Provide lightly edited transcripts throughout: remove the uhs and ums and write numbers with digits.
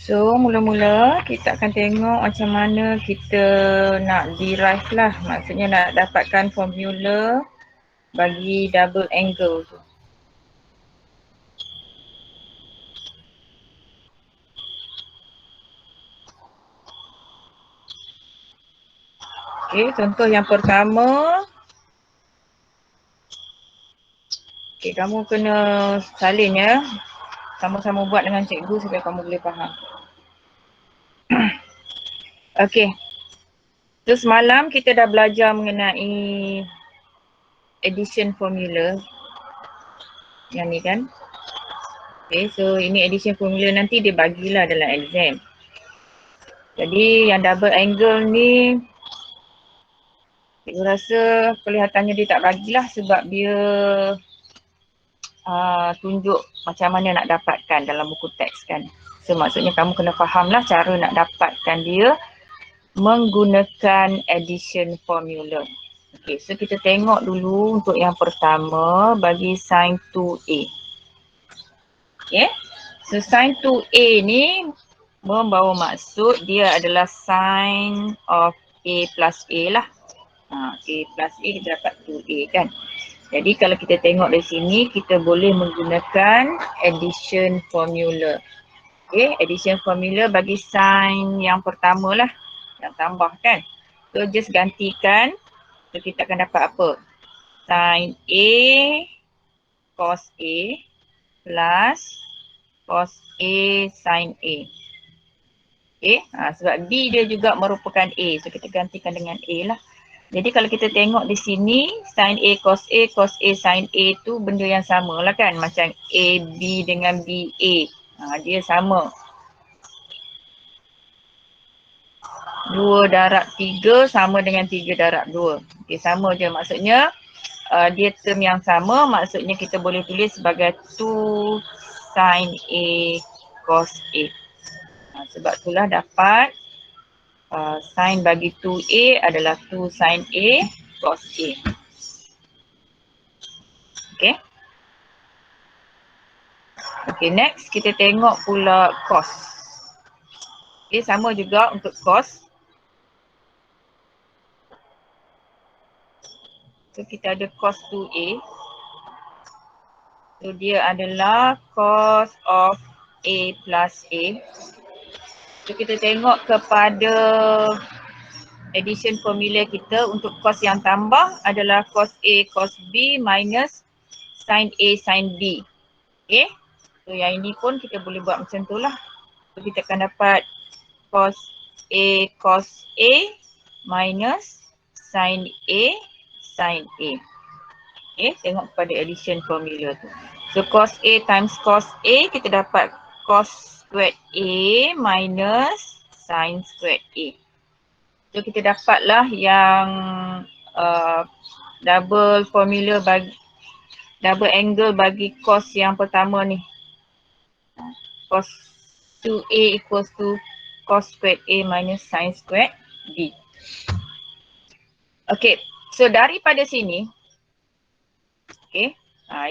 So, mula-mula kita akan tengok macam mana kita nak derive lah. Maksudnya nak dapatkan formula bagi double angle tu. Okey, contoh yang pertama. Okey, kamu kena salin ya. Sama-sama buat dengan cikgu supaya kamu boleh faham. Okey. So, semalam kita dah belajar mengenai addition formula. Yang ni kan. Okay, so ini addition formula nanti dia bagilah dalam exam. Jadi yang double angle ni cikgu rasa kelihatannya dia tak bagilah sebab dia tunjuk macam mana nak dapatkan dalam buku teks kan. So maksudnya kamu kena faham lah cara nak dapatkan dia menggunakan addition formula. Okay, so kita tengok dulu untuk yang pertama bagi sin 2A. Okay, so sin 2A ni membawa maksud dia adalah sin of A plus A lah. A plus A kita dapat 2A kan. Jadi kalau kita tengok dari sini kita boleh menggunakan addition formula. Okay, addition formula bagi sin yang pertama lah. Yang tambah kan. So just gantikan. So kita akan dapat apa? Sin A cos A plus cos A sin A. Okay, sebab B dia juga merupakan A. So kita gantikan dengan A lah. Jadi kalau kita tengok di sini sin A cos sin A tu benda yang sama lah kan. Macam AB dengan BA. Dia sama. 2 darab 3 sama dengan 3 darab 2. Okay, sama je maksudnya dia term yang sama. Maksudnya kita boleh tulis sebagai 2 sin A cos A. Sebab itulah dapat sin bagi 2A adalah 2 sin A cos A. Okay. Okay, next kita tengok pula cos. Okay, sama juga untuk cos. So kita ada cos 2A. So dia adalah cos of A plus A. So kita tengok kepada addition formula kita untuk cos yang tambah adalah cos A cos B minus sin A sin B. Okay. So yang ini pun kita boleh buat macam tu lah. So kita akan dapat cos A cos A minus sin A sin A. Okay, tengok pada addition formula tu. So cos A times cos A kita dapat cos squared A minus sin squared A. So kita dapatlah yang double formula bagi double angle bagi cos yang pertama ni. Cos 2A equals to cos squared A minus sin squared B. Okay, so daripada sini, okay,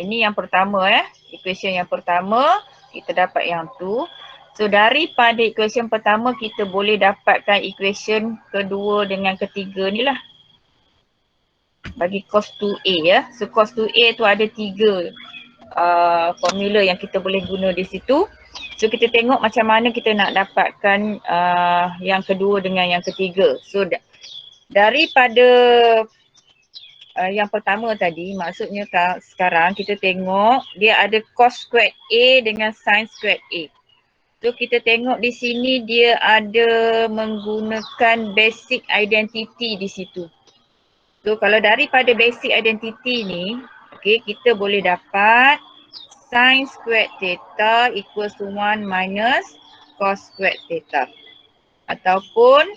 ini yang pertama equation yang pertama, kita dapat yang tu. So daripada equation pertama kita boleh dapatkan equation kedua dengan ketiga ni lah. Bagi cos 2A ya. So cos 2A tu ada 3 formula yang kita boleh guna di situ. So kita tengok macam mana kita nak dapatkan yang kedua dengan yang ketiga. So daripada yang pertama tadi, maksudnya sekarang kita tengok dia ada cos squared A dengan sin squared A. So kita tengok di sini dia ada menggunakan basic identity di situ. So kalau daripada basic identity ni, okay, kita boleh dapat sin squared theta equals to 1 minus cos squared theta. Ataupun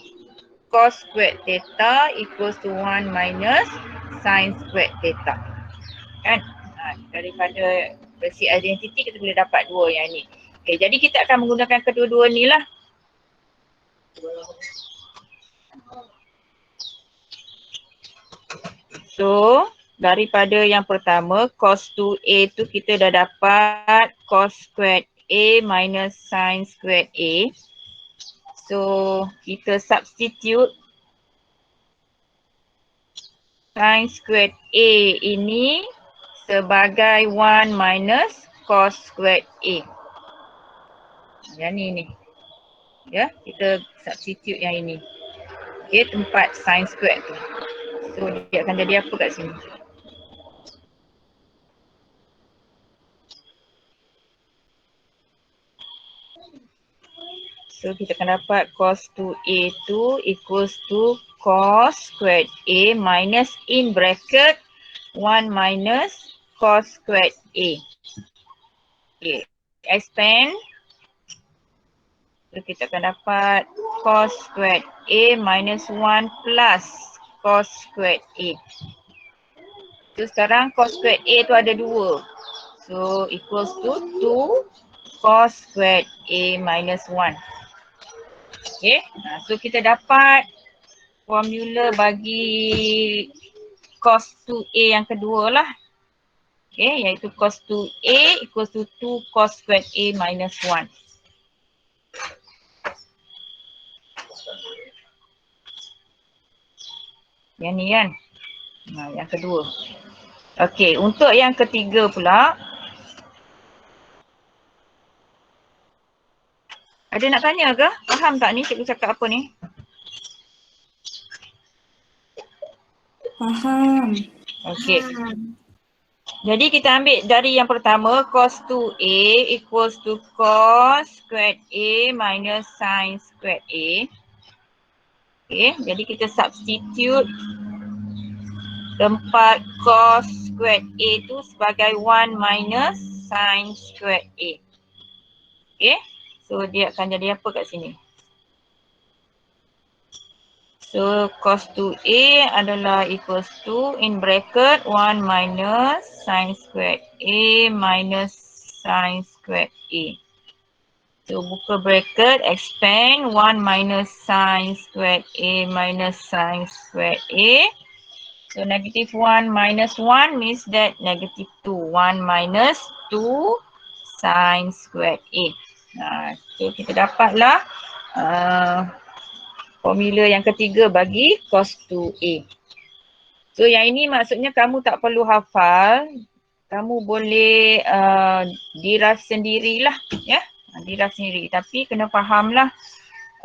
cos squared theta equals to 1 minus sin squared theta. Kan? Daripada basic identity kita boleh dapat dua yang ni. Okay, jadi kita akan menggunakan kedua-dua ni lah. So, daripada yang pertama cos 2A tu kita dah dapat cos squared A minus sin squared A. So, kita substitute sin squared A ini sebagai 1 minus cos squared A. Yang ni. Ya, kita substitute yang ini. Okay, tempat sin squared tu. So, dia akan jadi apa kat sini? So, kita akan dapat cos 2A tu equals to cos squared A minus in bracket 1 minus cos squared A. Okay, expand. So, kita akan dapat cos squared A minus 1 plus cos squared A. So, sekarang cos squared A tu ada 2. So, equals to 2 cos squared A minus 1. Okay, so kita dapat formula bagi cos 2A yang kedua lah. Okay, iaitu cos 2A equals to 2 cos squared A minus 1. Yang ni kan? Yang kedua. Okay, untuk yang ketiga pula. Ada nak tanya ke? Faham tak ni cikgu cakap apa ni? Faham. Okay. Jadi kita ambil dari yang pertama, cos 2A equals to cos squared A minus sin squared A. Okay, jadi kita substitute tempat cos squared A tu sebagai 1 minus sin squared A. Okay, so dia akan jadi apa kat sini? So cos 2A adalah equals to in bracket 1 minus sin squared A minus sin squared A. So buka bracket, expand 1 minus sin squared A minus sin squared A. So negative 1 minus 1 means that negative 2. 1 minus 2 sin squared A. So kita dapatlah formula yang ketiga bagi cos 2A. So yang ini maksudnya kamu tak perlu hafal. Kamu boleh diraf sendirilah. Ya, diraf sendiri. Tapi kena fahamlah.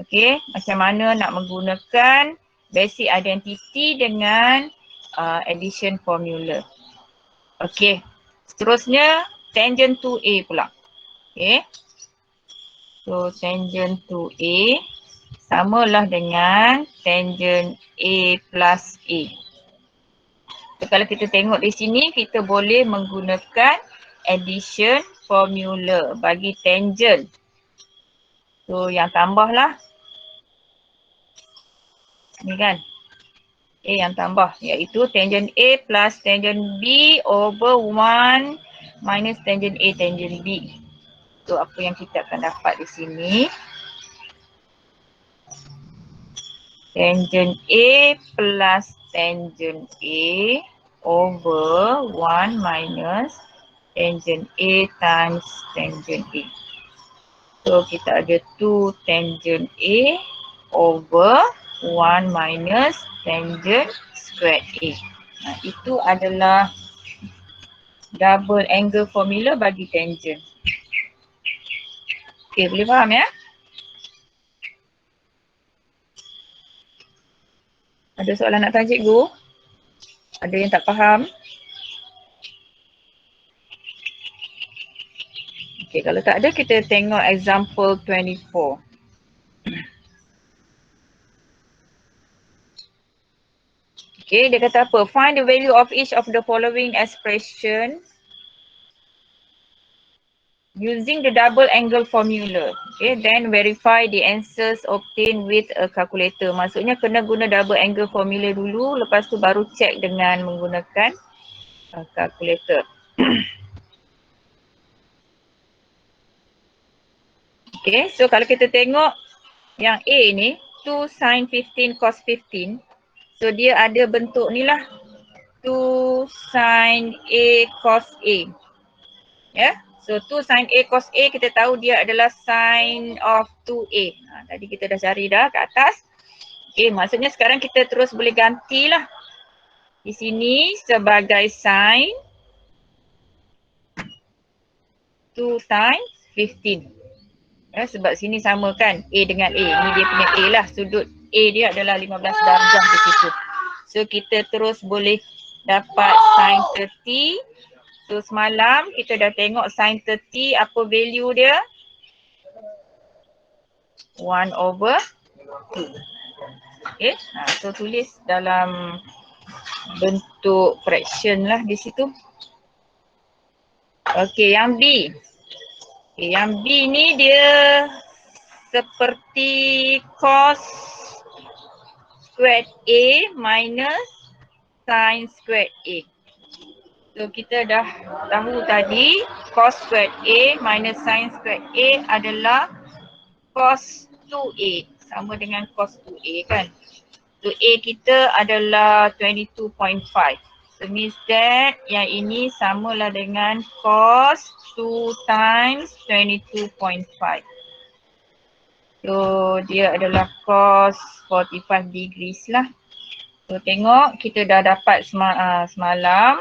Okay, macam mana nak menggunakan basic identity dengan addition formula. Okay, seterusnya tangent 2A pula. Okay, so tangent 2A samalah dengan tangent A plus A. So, kalau kita tengok di sini, kita boleh menggunakan addition formula bagi tangent. So, yang tambahlah. Ni kan. A yang tambah iaitu tangent A plus tangent B over 1 minus tangent A tangent B. So, apa yang kita akan dapat di sini? Tangent A plus tangent A over 1 minus tangent A times tangent A. So kita ada 2 tangent A over 1 minus tangent squared A. Itu adalah double angle formula bagi tangent. Okay, boleh faham ya? Ada soalan nak tanya cikgu? Ada yang tak faham? Okay, kalau tak ada kita tengok example 24. Okay, dia kata apa? Find the value of each of the following expression using the double angle formula. Okay, then verify the answers obtained with a calculator. Maksudnya kena guna double angle formula dulu, lepas tu baru check dengan menggunakan calculator. Okay, so kalau kita tengok yang A ni, 2 sin 15 cos 15. So dia ada bentuk ni lah. 2 sin A cos A. Ya, So 2 sin A cos A kita tahu dia adalah sin of 2A. Tadi kita dah cari dah kat atas. Okay, maksudnya sekarang kita terus boleh gantilah. Di sini sebagai sin 2 times 15. Sebab sini sama kan A dengan A. Ni dia punya A lah. Sudut A dia adalah 15 darjah di situ. So kita terus boleh dapat sin 30. So semalam kita dah tengok sin 30 apa value dia? 1/2. Okay. So tulis dalam bentuk fraction lah di situ. Okay, yang B. Okay, yang B ni dia seperti cos squared A minus sin squared A. So kita dah tahu tadi cos squared A minus sin squared A adalah cos 2A. Sama dengan cos 2A kan. So A kita adalah 22.5. So means that yang ini samalah dengan cos 2 times 22.5. So dia adalah cos 45 degrees lah. So tengok kita dah dapat semalam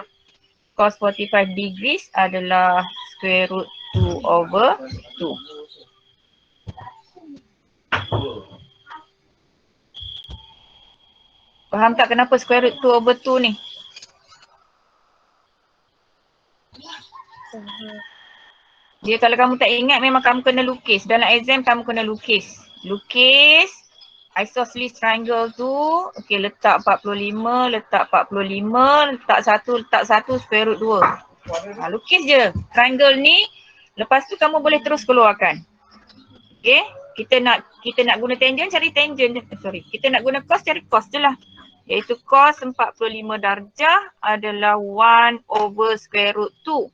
cos 45 degrees adalah square root 2/2. Faham tak kenapa square root 2/2 ni? Dia kalau kamu tak ingat memang kamu kena lukis. Dalam exam kamu kena lukis. Lukis isosceles triangle tu. Okay, letak 45, letak 45, letak 1 square root 2. Lukis je. Triangle ni. Lepas tu kamu boleh terus keluarkan. Okay. Kita nak guna tangent, cari tangent. Kita nak guna cos, cari cos je lah. Iaitu cos 45 darjah adalah 1/square root 2.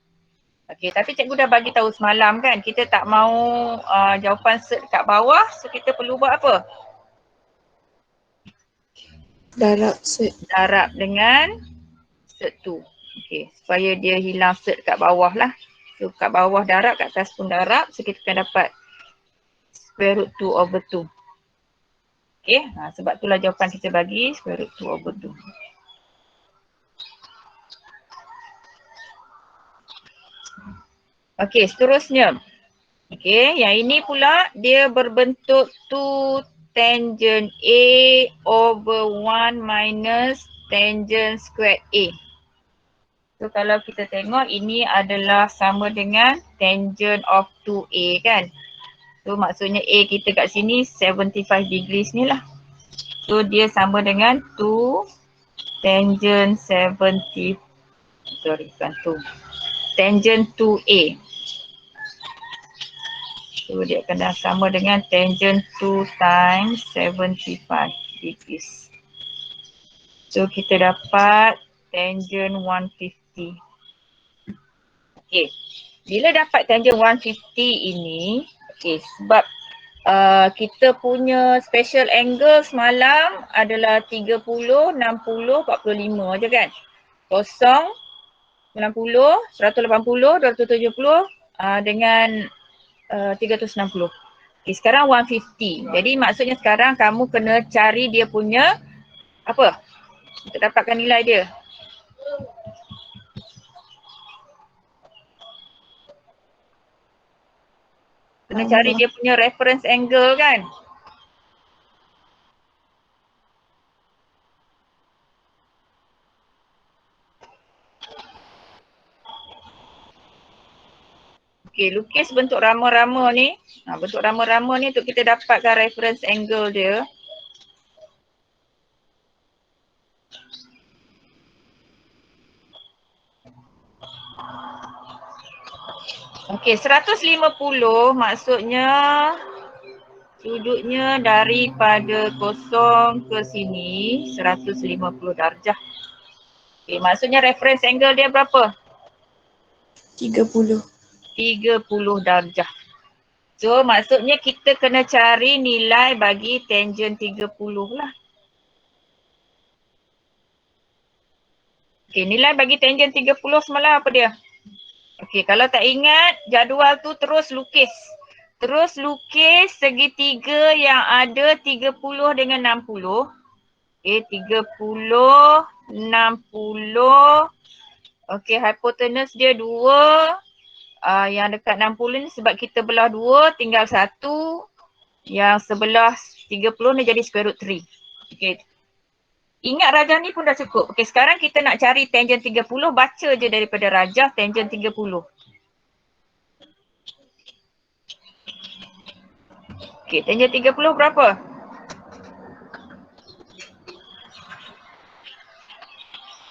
Okey, tapi cikgu dah bagi tahu semalam kan, kita tak mau jawapan cert kat bawah, so kita perlu buat apa? Darab cert. Darab dengan cert 2. Okey, supaya dia hilang cert kat bawah lah. So kat bawah darab, kat atas pun darab, so kita akan dapat square root 2/2. Okey, sebab itulah jawapan kita bagi square root 2/2. Okey, seterusnya. Okey, yang ini pula dia berbentuk 2 tangent A/1 minus tangent squared A. So kalau kita tengok ini adalah sama dengan tangent of 2A kan. So maksudnya A kita kat sini 75 degrees ni lah. So dia sama dengan 2 tangent 70, tangent 2A. So dia akan sama dengan tangent 2 times 75 degrees. So kita dapat tangent 150. Okay. Bila dapat tangent 150 ini, okay, sebab kita punya special angle semalam adalah 30, 60, 45 je kan. 0, 90, 180, 270 dengan 360. Okay, sekarang 150. Jadi maksudnya sekarang kamu kena cari dia punya apa? Untuk dapatkan nilai dia. Kena cari dia punya reference angle kan? Okay, lukis bentuk rama-rama ni. Bentuk rama-rama ni untuk kita dapatkan reference angle dia. Okay, 150 maksudnya sudutnya daripada kosong ke sini 150 darjah. Okay, maksudnya reference angle dia berapa? 30. 30 darjah. So maksudnya kita kena cari nilai bagi tangent 30 lah. Okay, nilai bagi tangent 30 semalam apa dia? Okey, kalau tak ingat jadual tu terus lukis. Terus lukis segitiga yang ada 30 dengan 60. Okey, 30, 60. Okey, hipotenus dia 2. Yang dekat 60 ni sebab kita belah 2, tinggal 1. Yang sebelah 30 ni jadi square root 3. Okey. Ingat rajah ni pun dah cukup. Okey, sekarang kita nak cari tangent 30. Baca je daripada rajah tangent 30. Okey, tangent 30 berapa?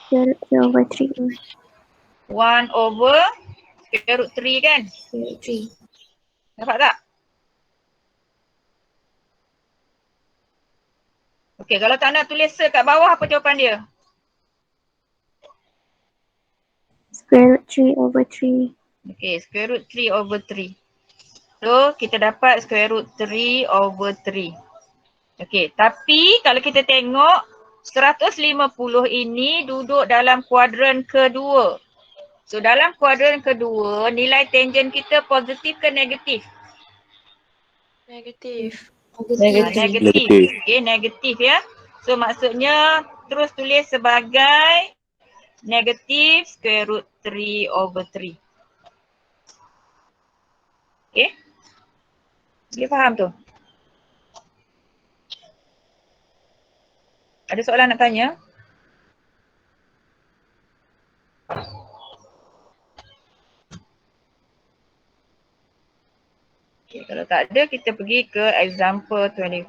Square root 3 over 3. 1 over square root 3 kan? Square root 3. Dapat tak? Okey, kalau tak nak tulis kat bawah, apa jawapan dia? Square root 3 over 3. Okey, square root 3 over 3. So, kita dapat square root 3 over 3. Okey, tapi kalau kita tengok 150 ini duduk dalam kuadran kedua. So, dalam kuadran kedua, nilai tangent kita positif ke negatif? Negatif. Negatif. Okey, negatif ya. So, maksudnya terus tulis sebagai negatif square root 3 over 3. Okey? Dia faham tu? Ada soalan nak tanya? Okay, kalau tak ada, kita pergi ke example 25.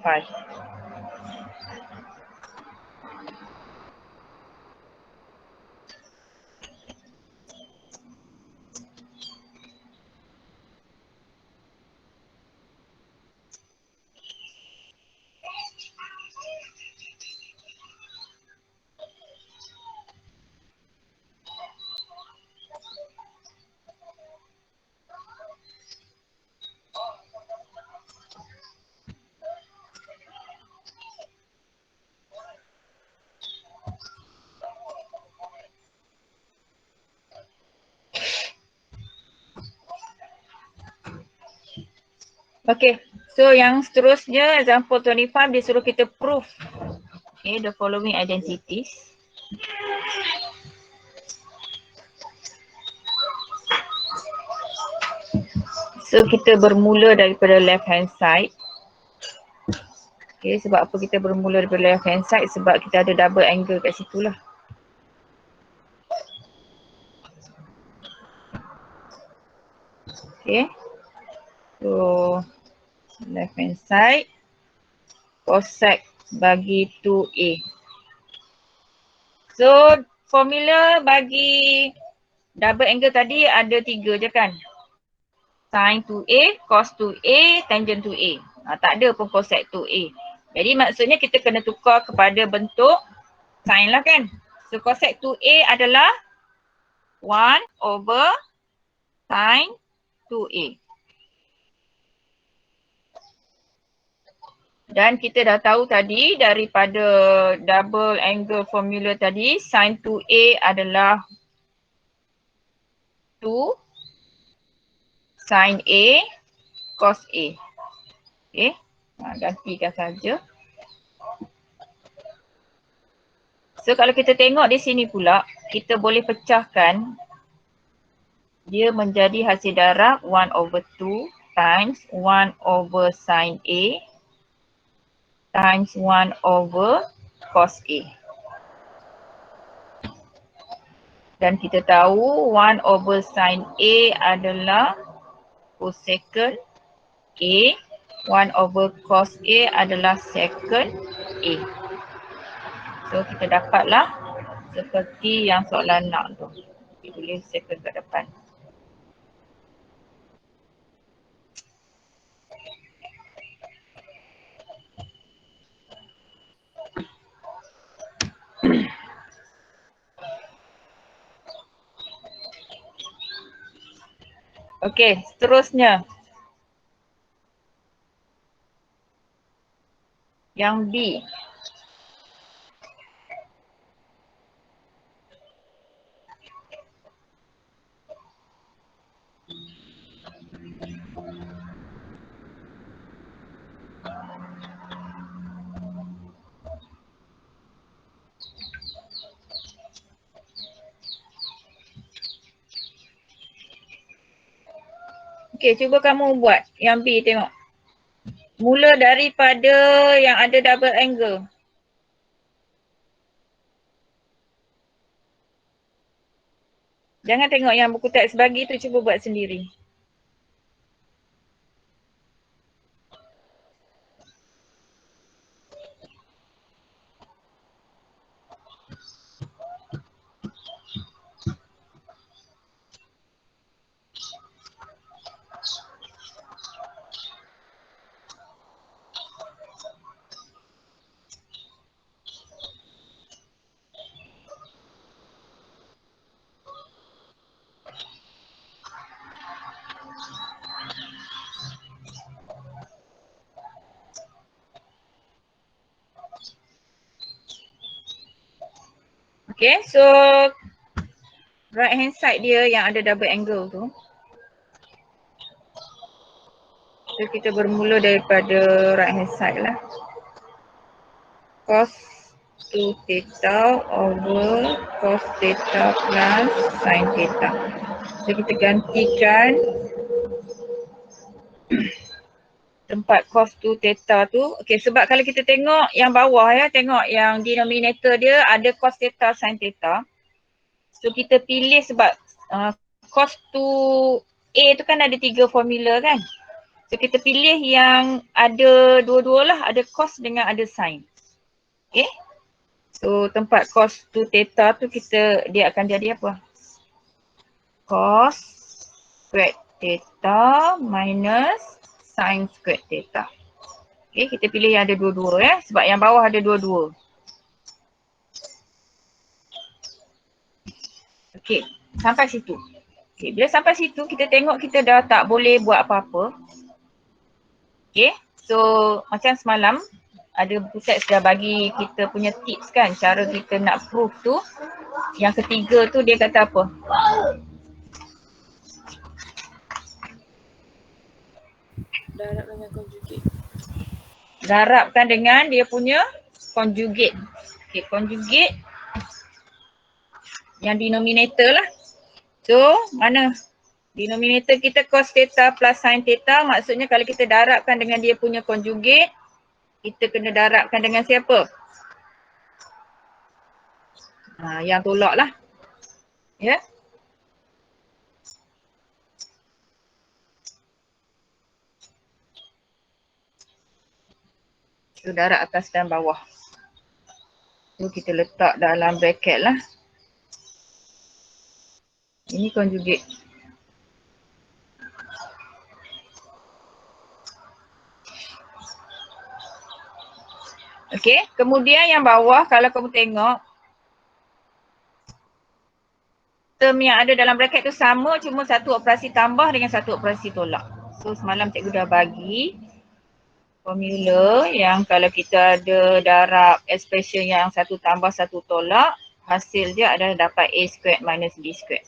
Okay, so yang seterusnya example 25 dia suruh kita prove the following identities. So kita bermula daripada left hand side. Okay, sebab apa kita bermula daripada left hand side? Sebab kita ada double angle kat situ lah. Okay, so left hand side, cosec bagi 2A. So formula bagi double angle tadi ada 3 je kan? Sin 2A, cos 2A, tangent 2A. Tak ada pun cosec 2A. Jadi maksudnya kita kena tukar kepada bentuk sin lah kan? So cosec 2A adalah 1 over sin 2A. Dan kita dah tahu tadi daripada double angle formula tadi, sin 2A adalah 2 sin A cos A. Okay, gantikan saja. So kalau kita tengok di sini pula, kita boleh pecahkan dia menjadi hasil darab 1 over 2 times 1 over sin A times 1 over cos A. Dan kita tahu 1 over sin A adalah cosecant A, 1 over cos A adalah secant A. So kita dapatlah seperti yang soalan nak tu. Kita tulis secant kat depan. Okey, seterusnya. Yang B. Okey, cuba kamu buat yang B tengok. Mula daripada yang ada double angle. Jangan tengok yang buku teks bagi tu, cuba buat sendiri. Okay, so right hand side dia yang ada double angle tu. So kita bermula daripada right hand side lah. Cos 2 theta over cos theta plus sin theta. So kita gantikan tempat cos 2 theta tu. Okay, sebab kalau kita tengok yang bawah ya, tengok yang denominator dia ada cos theta sin theta. So kita pilih sebab cos 2A tu kan ada 3 formula kan. So kita pilih yang ada dua-dua lah, ada cos dengan ada sin. Okay. So tempat cos 2 theta tu dia akan jadi apa? Cos squared theta minus sin squared theta. Okay, kita pilih yang ada dua-dua ya, sebab yang bawah ada dua-dua. Okay, sampai situ. Okay, bila sampai situ kita tengok kita dah tak boleh buat apa-apa. Okay, so macam semalam ada buku teks dah bagi kita punya tips kan, cara kita nak proof tu. Yang ketiga tu dia kata apa? Darab dengan conjugate. Darabkan dengan dia punya conjugate. Okay, conjugate yang denominator lah. So mana? Denominator kita cos theta plus sin theta, maksudnya kalau kita darabkan dengan dia punya conjugate, kita kena darabkan dengan siapa? Yang tolak lah. Ya. So darab atas dan bawah. So kita letak dalam bracket lah. Ini conjugate. Okay, kemudian yang bawah kalau kamu tengok term yang ada dalam bracket tu sama, cuma satu operasi tambah dengan satu operasi tolak. So semalam cikgu dah bagi formula yang kalau kita ada darab expression yang satu tambah satu tolak, hasil dia adalah dapat A squared minus B squared.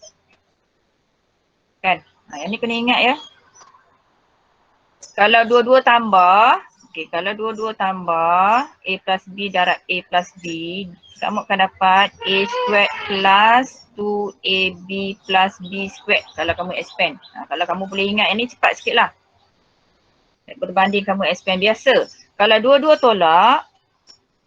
Kan? Yang ni kena ingat ya. Kalau dua-dua tambah, kalau dua-dua tambah A plus B darab A plus B, kamu akan dapat A squared plus 2AB plus B squared kalau kamu expand. Kalau kamu boleh ingat yang ni cepat sikit lah. Berbanding kamu expand biasa. Kalau dua-dua tolak,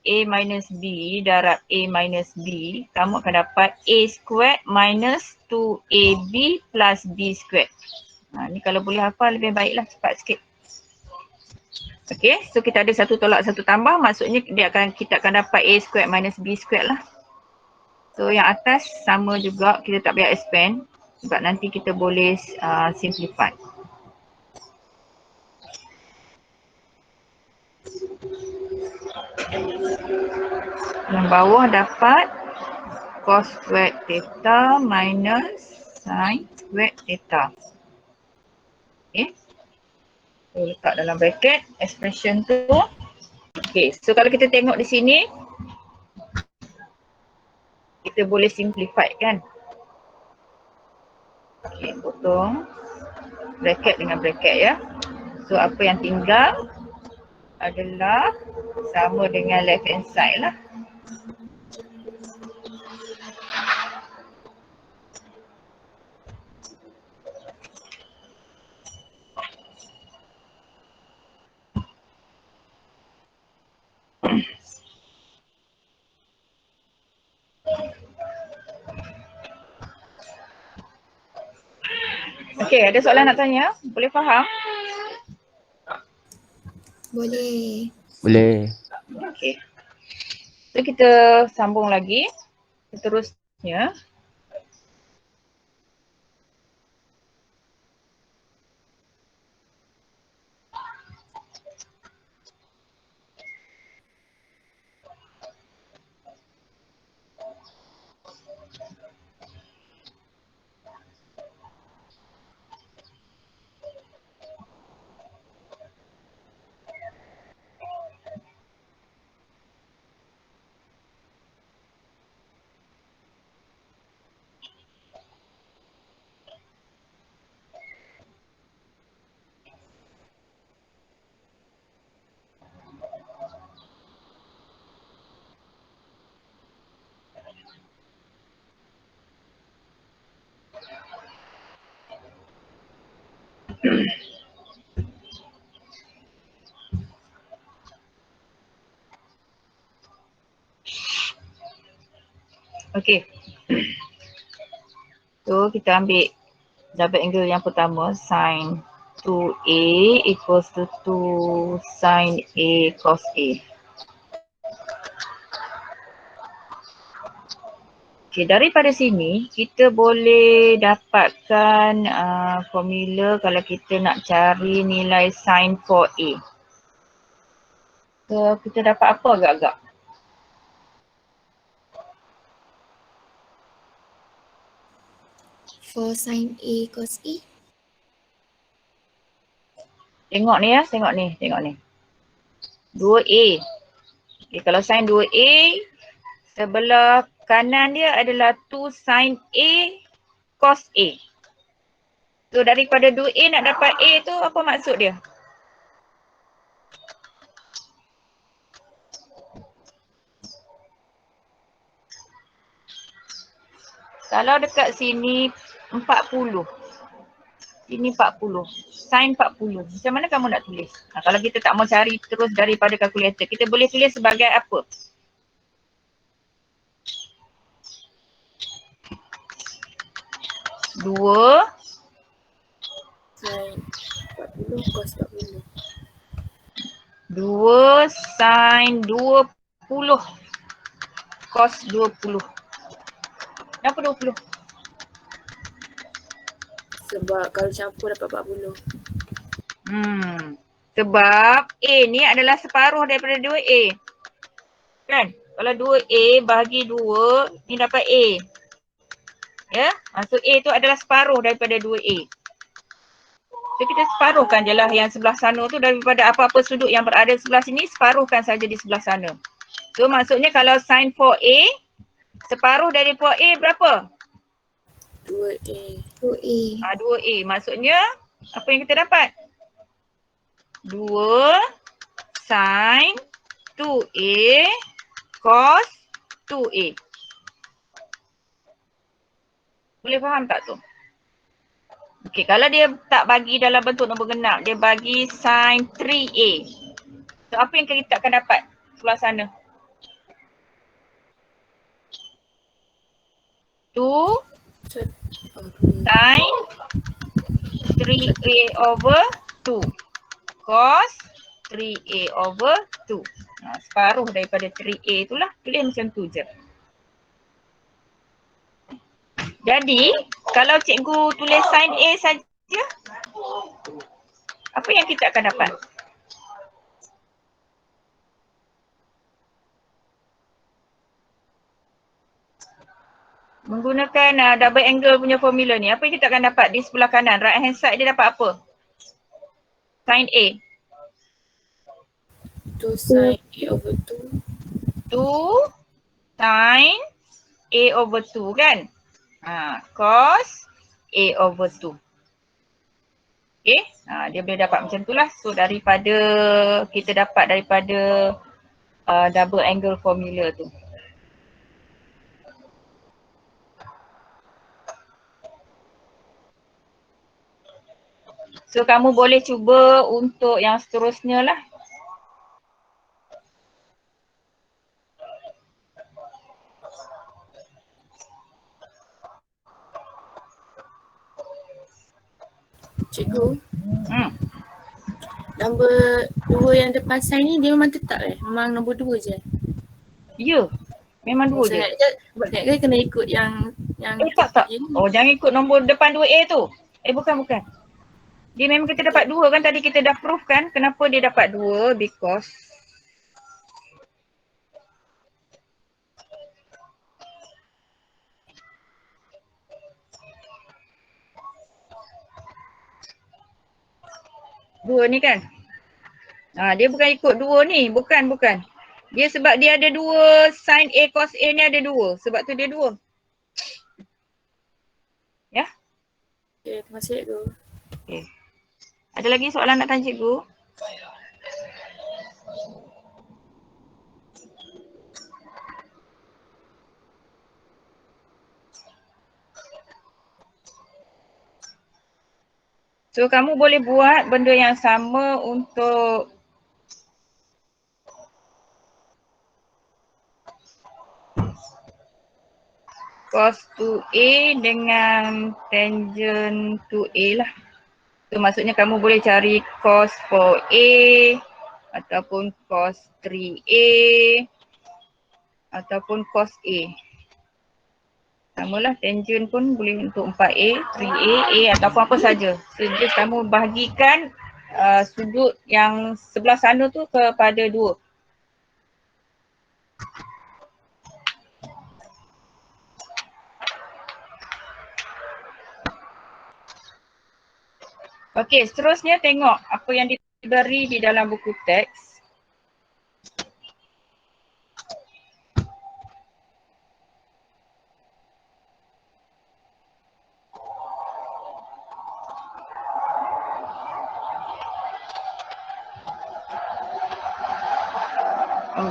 A minus B darab A minus B, kamu akan dapat A squared minus 2AB plus B squared. Ni kalau boleh hafal lebih baiklah, cepat sikit. Okay, so kita ada satu tolak satu tambah, maksudnya kita akan dapat A squared minus B squared lah. So yang atas sama juga, kita tak payah expand sebab nanti kita boleh simplify. Yang bawah dapat cos squared theta minus sin squared theta. Okay. So letak dalam bracket expression tu. Okay, so kalau kita tengok di sini, kita boleh simplify kan. Okay, potong bracket dengan bracket ya. So apa yang tinggal adalah sama dengan left hand side lah. Okey, ada soalan nak tanya? Boleh faham? Boleh. Boleh. Okey. So kita sambung lagi. Seterusnya. Okey. So kita ambil double angle yang pertama, sin 2A equals to 2 sin A cos A. Okey, daripada sini kita boleh dapatkan formula kalau kita nak cari nilai sin 4A. So kita dapat apa agak-agak? For sin A cos A. Tengok ni ya, tengok ni. 2A. Okay, kalau sin 2A, sebelah kanan dia adalah 2 sin A cos A. So daripada 2A nak dapat A tu apa maksud dia? Kalau dekat sini 40. Sini 40. Sin 40. Macam mana kamu nak tulis? Kalau kita tak mau cari terus daripada kalkulator, kita boleh tulis sebagai apa? Dua Sin 40 cos 40. 2 sin 20 cos 20. Kenapa 20? Sebab kalau campur dapat 40. Sebab A ni adalah separuh daripada 2A. Kan? Kalau 2A bahagi 2, ni dapat A. Ya? So A tu adalah separuh daripada 2A. So kita separuhkan je lah yang sebelah sana tu daripada apa-apa sudut yang berada sebelah sini, separuhkan saja di sebelah sana. So maksudnya kalau sin 4A, separuh dari 4A berapa? 2A. 2A. 2A. Maksudnya apa yang kita dapat? 2 sin 2A cos 2A. Boleh faham tak tu? Okey, kalau dia tak bagi dalam bentuk nombor genap, dia bagi sin 3A. So apa yang kita akan dapat sebelah sana? 2 sin 3A over 2 cos 3A over 2. Separuh daripada 3A itulah, tulis macam tu je. Jadi, kalau cikgu tulis sin A saja, apa yang kita akan dapat? Menggunakan double angle punya formula ni, apa yang kita akan dapat di sebelah kanan? Right hand side dia dapat apa? Sin A. 2 sin A over 2. 2 sin A over 2 kan? Cos A over 2. Okay, dia boleh dapat macam tu lah. So daripada kita dapat daripada double angle formula tu. So kamu boleh cuba untuk yang seterusnya lah. Cikgu, Hmm. nombor 2 yang depan sign ni dia memang tetap Memang nombor 2 je. Ya, memang dua je. Sebab kena ikut yang Tak. je ni. Oh, jangan ikut nombor depan 2A tu. Bukan. Dia memang kita dapat 2 kan, tadi kita dah proof kan kenapa dia dapat 2 because dua ni kan. Dia bukan ikut 2 ni, bukan. Dia sebab dia ada 2 sin A cos A ni ada 2. Sebab tu dia 2. Ya? Okay, terima kasih cikgu. Okay. Ada lagi soalan nak tanya cikgu? So kamu boleh buat benda yang sama untuk cos 2A dengan tangent 2A lah. So maksudnya kamu boleh cari cos 4A ataupun cos 3A ataupun cos A. Samalah tangent pun boleh untuk 4A, 3A, A ataupun apa saja. So just kamu bahagikan sudut yang sebelah sana tu kepada 2. Okey, seterusnya tengok apa yang diberi di dalam buku teks. Oh.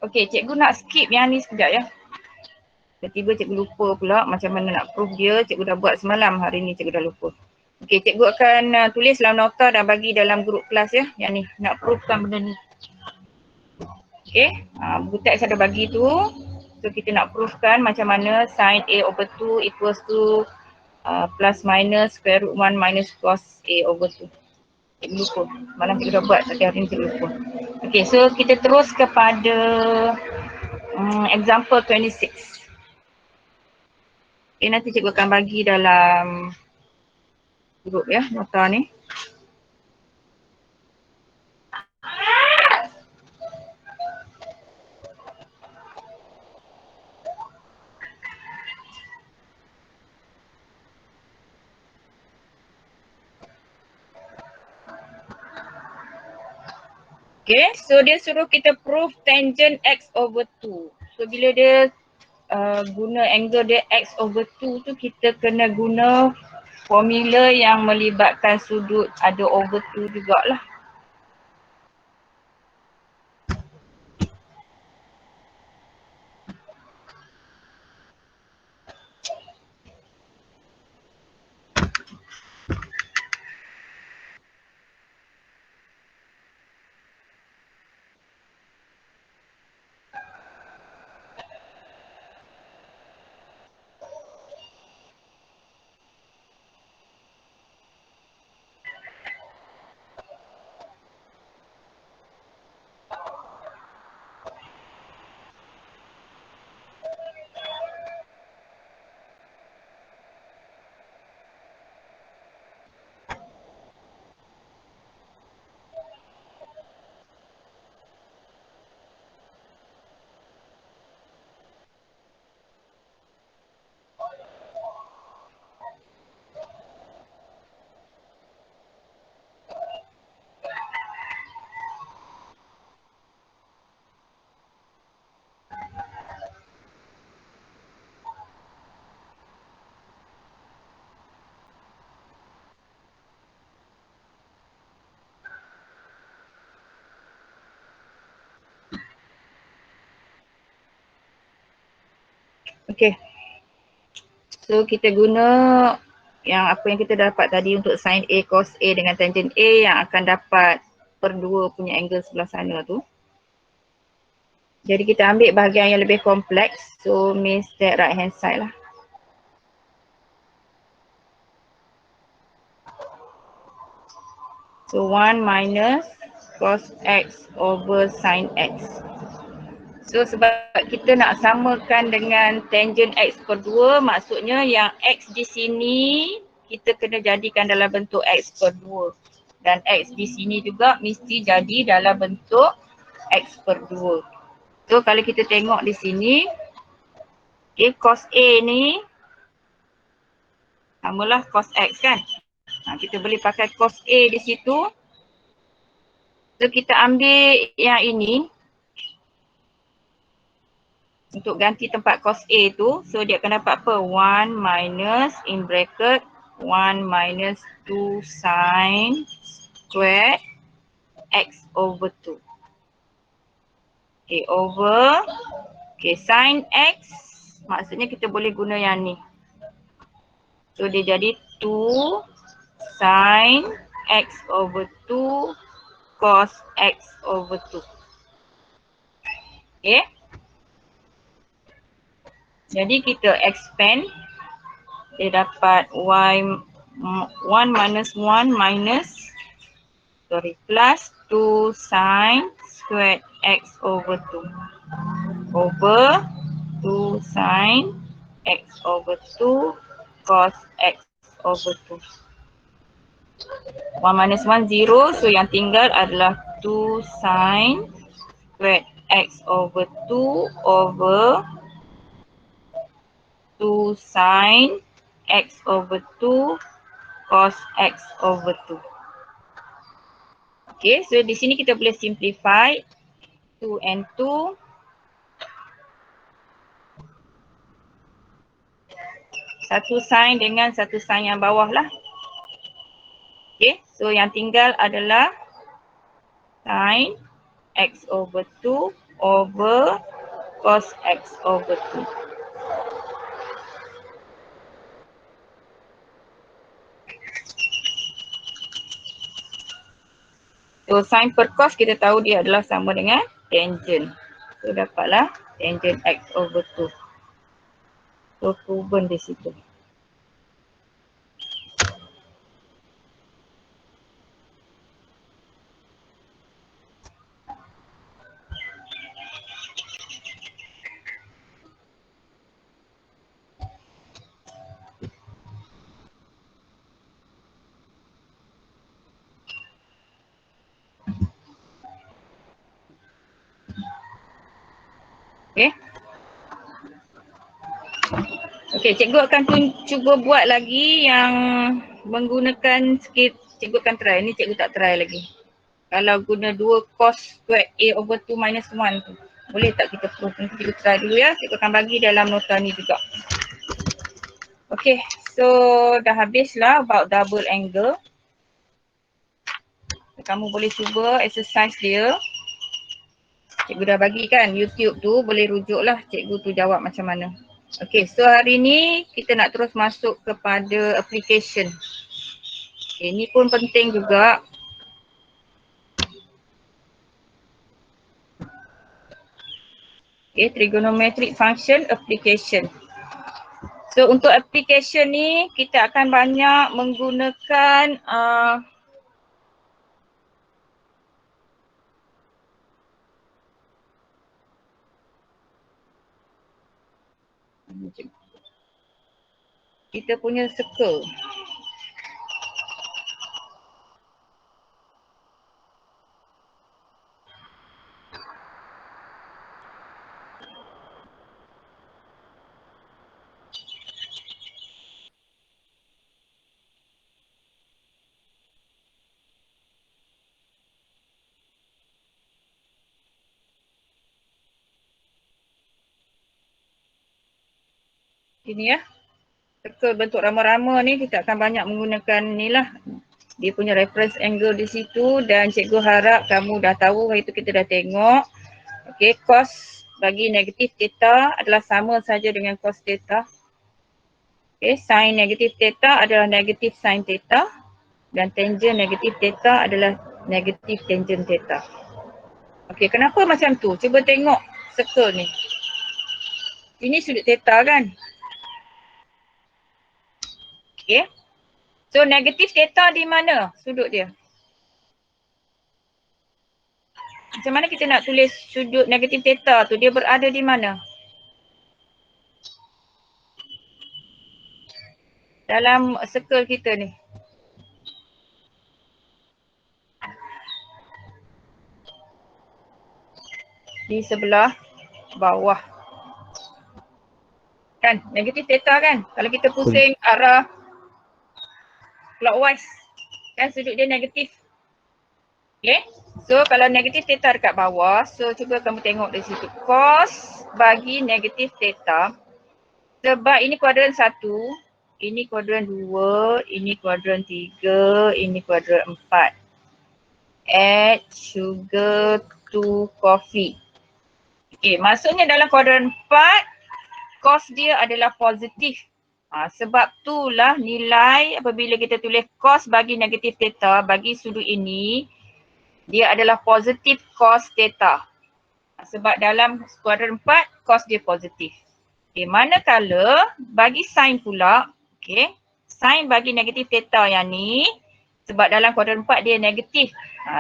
Okey, cikgu nak skip yang ni sekejap ya. Tiba-tiba cikgu lupa pula macam mana nak proof dia. Cikgu dah buat semalam, hari ni cikgu dah lupa. Okey, cikgu akan tulis dalam nota dan bagi dalam grup kelas ya. Yang ni, nak proofkan benda ni. Okey, buku teks ada bagi tu. So kita nak proofkan macam mana sin A over 2 equals to plus minus square root 1 minus cos A over 2. Cikgu lupa. Malam cikgu dah buat tapi hari ni cikgu lupa. Okey, so kita terus kepada example 26. Okay, nanti cikgu akan bagi dalam grup ya, nota ni. Okay, so dia suruh kita prove tangent x over 2. So bila dia guna angle dia x over 2 tu, kita kena guna formula yang melibatkan sudut ada over 2 jugalah. Okay. So kita guna yang apa yang kita dapat tadi untuk sin A cos A dengan tangent A yang akan dapat per 2 punya angle sebelah sana tu. Jadi kita ambil bahagian yang lebih kompleks. So means that right hand side lah. So 1 minus cos X over sin X. So sebab kita nak samakan dengan tangent X per 2, maksudnya yang X di sini kita kena jadikan dalam bentuk X per 2. Dan X di sini juga mesti jadi dalam bentuk X per 2. So kalau kita tengok di sini, okay, cos A ni samalah cos X kan. Kita boleh pakai cos A di situ. So kita ambil yang ini untuk ganti tempat cos A tu. So dia akan dapat apa? 1 minus in bracket 1 minus 2 sin square X over 2. Okay, over. Okay, sin X maksudnya kita boleh guna yang ni. So dia jadi 2 sin X over 2 cos X over 2. Okay. Jadi kita expand. Dia dapat y 1 minus 1 minus plus 2 sin squared X over 2 over 2 sin X over 2 cos X over 2. 1 minus 1 0, so yang tinggal adalah 2 sin squared X over 2 over 2 sin X over 2 cos X over 2. Okay, so di sini kita boleh simplify 2 and 2. Satu sin dengan satu sin yang bawah lah. Okay, so yang tinggal adalah sin X over 2 over cos X over 2. So sin per cos kita tahu dia adalah sama dengan tangent. So dapatlah tangent X over 2. So proven di situ. Okay. Okay, cikgu akan cuba buat lagi yang menggunakan sikit, cikgu akan try. Ni cikgu tak try lagi. Kalau guna 2 cos square A over 2 minus 1 tu. Boleh tak kita proof? Nanti cikgu try dulu ya. Cikgu akan bagi dalam nota ni juga. Okay, so dah habislah about double angle. Kamu boleh cuba exercise dia. Cikgu dah bagi kan YouTube tu, boleh rujuk lah cikgu tu jawab macam mana. Okay, so hari ni kita nak terus masuk kepada application. Okay, ni pun penting juga. Okay, trigonometric function application. So untuk application ni kita akan banyak menggunakan kita punya circle. Ini ya. Circle bentuk rama-rama ni kita akan banyak menggunakan ni lah. Dia punya reference angle di situ dan cikgu harap kamu dah tahu, hari tu kita dah tengok. Okay, cos bagi negatif theta adalah sama saja dengan cos theta. Okay, sin negatif theta adalah negatif sin theta dan tangent negatif theta adalah negatif tangent theta. Okay, kenapa macam tu? Cuba tengok circle ni. Ini sudut theta kan? Okay. So negatif theta di mana sudut dia? Macam mana kita nak tulis sudut negatif theta tu? Dia berada di mana? Dalam circle kita ni. Di sebelah bawah. Kan? Negatif theta kan? Kalau kita pusing arah clockwise. Kan sudut dia negatif. Okay. So kalau negatif theta dekat bawah. So cuba kamu tengok dari situ. Cos bagi negatif theta. Sebab ini kuadran 1. Ini kuadran 2. Ini kuadran 3. Ini kuadran 4. Add sugar to coffee. Okay, maksudnya dalam kuadran 4, cos dia adalah positif. Sebab itulah nilai apabila kita tulis cos bagi negatif theta bagi sudut ini, dia adalah positif cos theta. Sebab dalam kuadran 4, cos dia positif. Okay, manakala bagi sin pula, okay, sin bagi negatif theta yang ni, sebab dalam kuadran 4 dia negatif.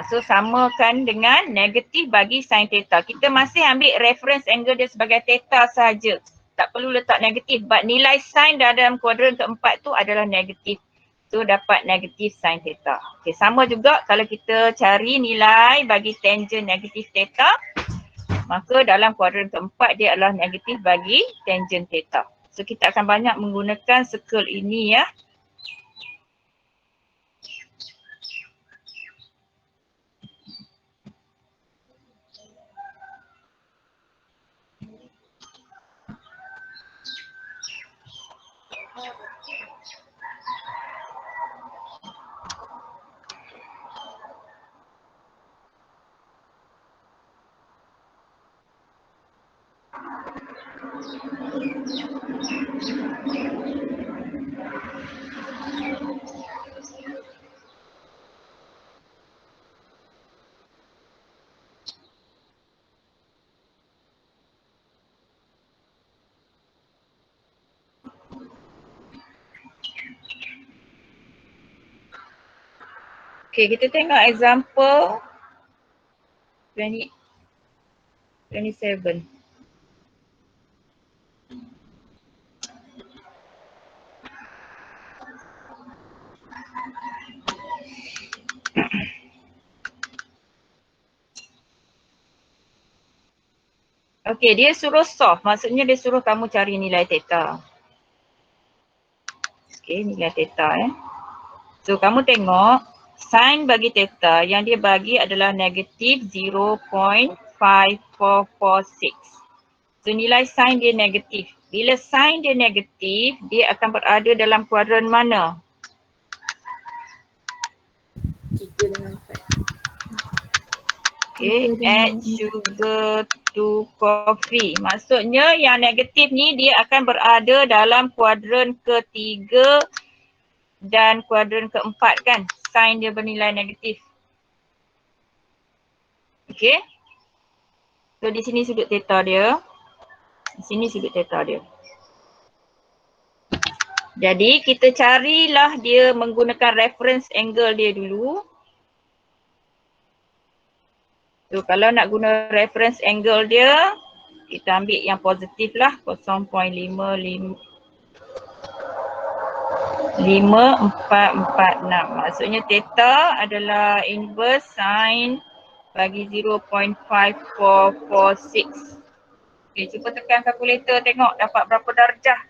So samakan dengan negatif bagi sin theta. Kita masih ambil reference angle dia sebagai theta saja. Tak perlu letak negatif. But nilai sin dalam kuadran keempat tu adalah negatif. So dapat negatif sin theta. Okay, sama juga kalau kita cari nilai bagi tangent negatif theta. Maka dalam kuadran keempat dia adalah negatif bagi tangent theta. So kita akan banyak menggunakan circle ini ya. Okay, kita tengok example 27. Okay, dia suruh solve. Maksudnya dia suruh kamu cari nilai theta. Okay, nilai theta ya. So kamu tengok sin bagi theta yang dia bagi adalah negatif 0.5446. So nilai sin dia negatif. Bila sin dia negatif, dia akan berada dalam kuadran mana? 3 dengan 4. Okay, add sugar to coffee. Maksudnya yang negatif ni dia akan berada dalam kuadran ketiga dan kuadran keempat kan. Sin dia bernilai negatif. Okay. So di sini sudut theta dia. Di sini sudut theta dia. Jadi kita carilah dia menggunakan reference angle dia dulu. So kalau nak guna reference angle dia, kita ambil yang positif lah 0.5446. Maksudnya theta adalah inverse sin bagi 0.5446. Okay, cuba tekan kalkulator tengok dapat berapa darjah.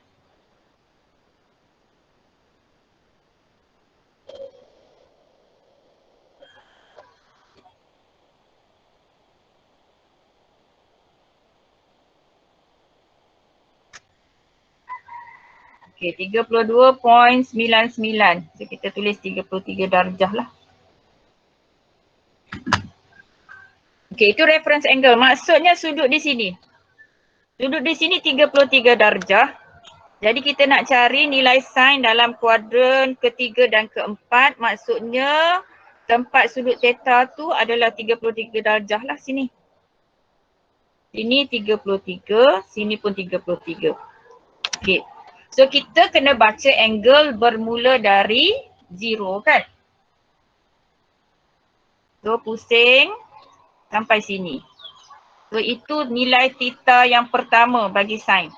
Okay, 32.99. So kita tulis 33 darjah lah. Okay, itu reference angle. Maksudnya sudut di sini. Sudut di sini 33 darjah. Jadi kita nak cari nilai sin dalam kuadran ketiga dan keempat. Maksudnya tempat sudut theta tu adalah 33 darjah lah sini. Sini 33, sini pun 33. Okay. So kita kena baca angle bermula dari 0 kan. So pusing sampai sini. So itu nilai theta yang pertama bagi sin.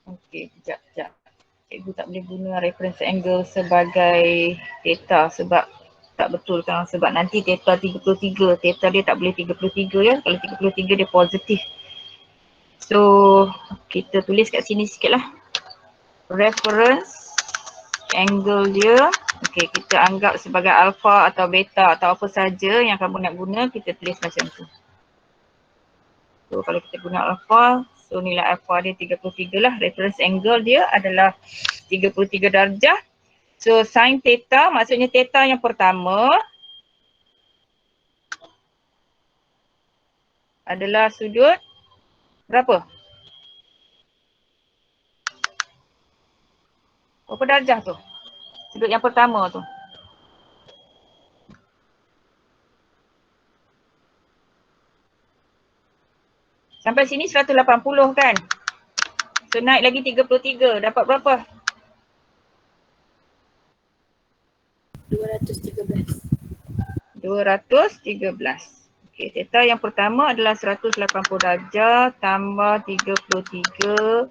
Okey, sekejap. Cikgu tak boleh guna reference angle sebagai theta sebab tak betul kan, sebab nanti theta 33, theta dia tak boleh 33 ya. Kalau 33 dia positif. So kita tulis kat sini sikit lah. Reference angle dia, okey, kita anggap sebagai alpha atau beta atau apa saja yang kamu nak guna, kita tulis macam tu. So kalau kita guna alpha, so nilai alpha dia 33 lah. Reference angle dia adalah 33 darjah. So sin theta, maksudnya theta yang pertama adalah sudut berapa? Berapa darjah tu? Sudut yang pertama tu. Sampai sini 180 kan? So naik lagi 33, dapat berapa? 213. 213. Okey, theta yang pertama adalah 180 darjah tambah 33.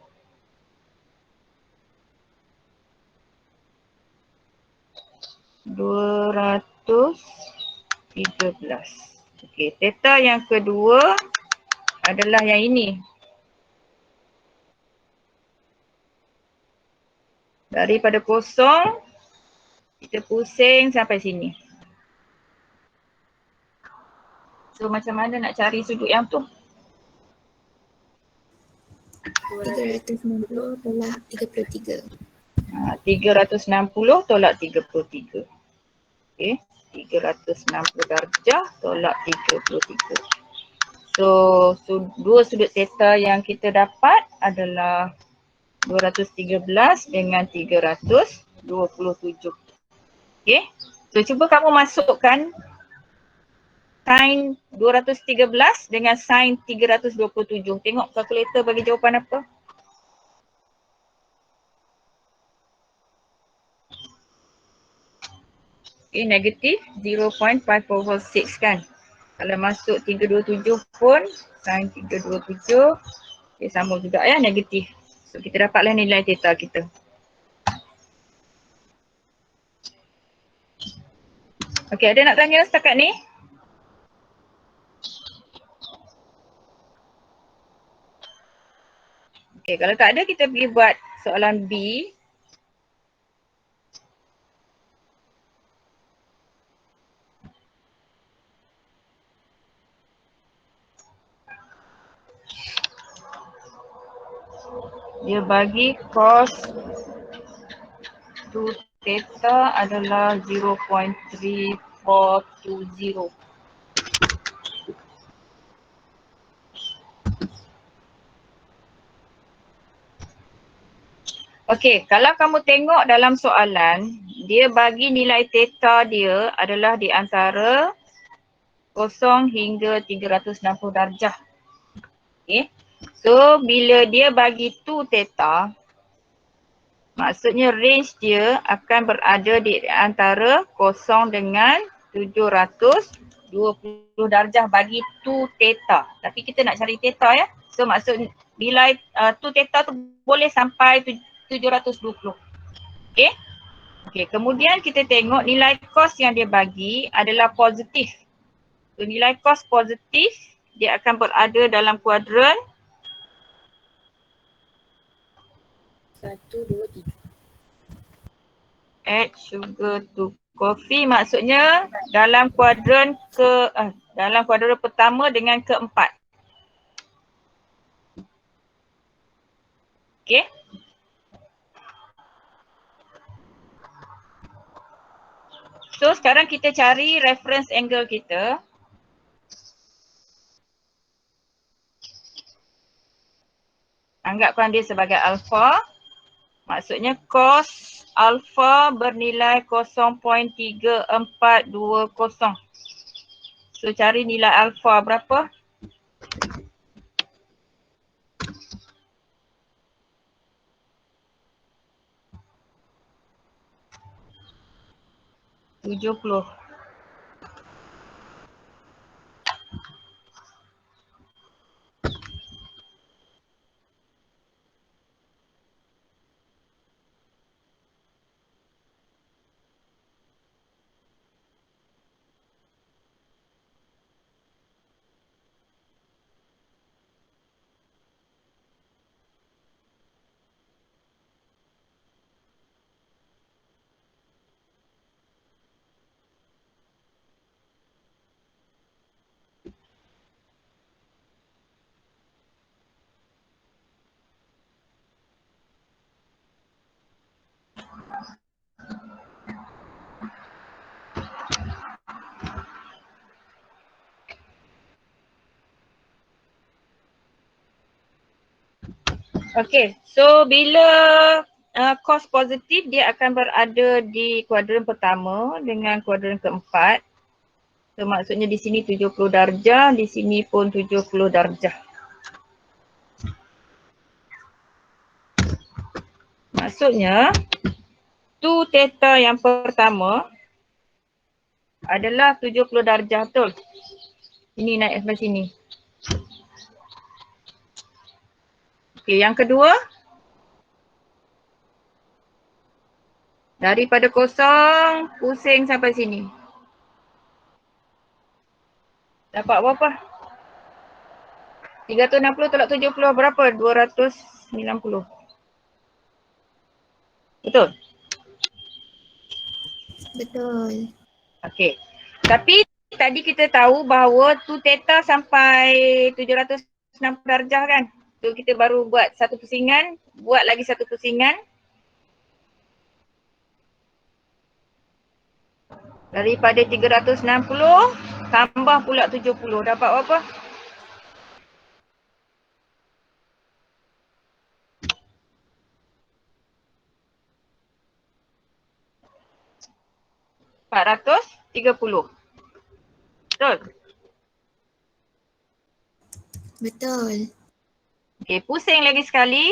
$213. Okey, theta yang kedua adalah yang ini. Daripada kosong, kita pusing sampai sini. So macam mana nak cari sudut yang tu? 360 tolak 33. 360 tolak 33. Okey, 360 darjah tolak 33. So dua sudut theta yang kita dapat adalah 213 dengan 327. Okey. So cuba kamu masukkan sin 213 dengan sin 327. Tengok kalkulator bagi jawapan apa? Okay, negatif 0.546 kan. Kalau masuk 327 pun sin 327, okay, sama juga ya, negatif. So kita dapatlah nilai theta kita. Okay, ada nak tanya setakat ni? Okay, kalau tak ada kita pergi buat soalan B. Dia bagi cos 2 theta adalah 0.3420. Okey, kalau kamu tengok dalam soalan, dia bagi nilai theta dia adalah di antara 0 hingga 360 darjah. Okey. So bila dia bagi 2 theta, maksudnya range dia akan berada di antara 0 dengan 720 darjah bagi 2 theta. Tapi kita nak cari theta ya. So maksud bila 2 theta tu boleh sampai 720. Okey. Okey, kemudian kita tengok nilai cos yang dia bagi adalah positif. So nilai cos positif dia akan berada dalam kuadran 1, 2, 3. add sugar to coffee, maksudnya dalam kuadran dalam kuadran pertama dengan keempat. Okey. So sekarang kita cari reference angle kita. Anggapkan dia sebagai alpha. Maksudnya cos alpha bernilai 0.3420. So cari nilai alpha berapa? Tujuh puluh. Okay, so bila cos positif dia akan berada di kuadran pertama dengan kuadran keempat. So maksudnya di sini 70 darjah, di sini pun 70 darjah. Maksudnya 2 theta yang pertama adalah 70 darjah, betul? Ini naik sampai sini. Okay, yang kedua daripada kosong pusing sampai sini. Dapat berapa? 360 tolak 70 berapa? 290. Betul? Betul. Okey. Tapi tadi kita tahu bahawa 2 theta sampai 760 darjah kan? So kita baru buat satu pusingan, buat lagi satu pusingan. Daripada 360 tambah pula 70. Dapat berapa? RM430. Betul? Betul. Okey, pusing lagi sekali.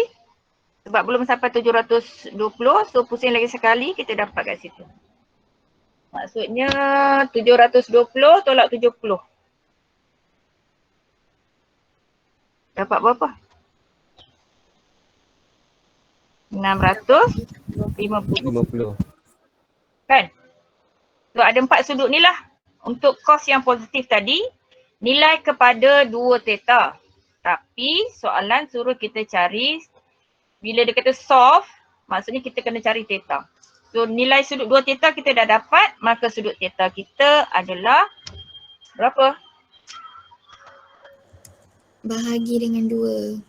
Sebab belum sampai 720, so pusing lagi sekali kita dapat kat situ. Maksudnya 720 tolak 70. Dapat berapa? 650. 50. Kan? So ada 4 sudut ni lah. Untuk cos yang positif tadi, nilai kepada 2 theta. Tapi soalan suruh kita cari, bila dia kata solve, maksudnya kita kena cari theta. So nilai sudut 2 theta kita dah dapat, maka sudut theta kita adalah berapa? Bahagi dengan 2.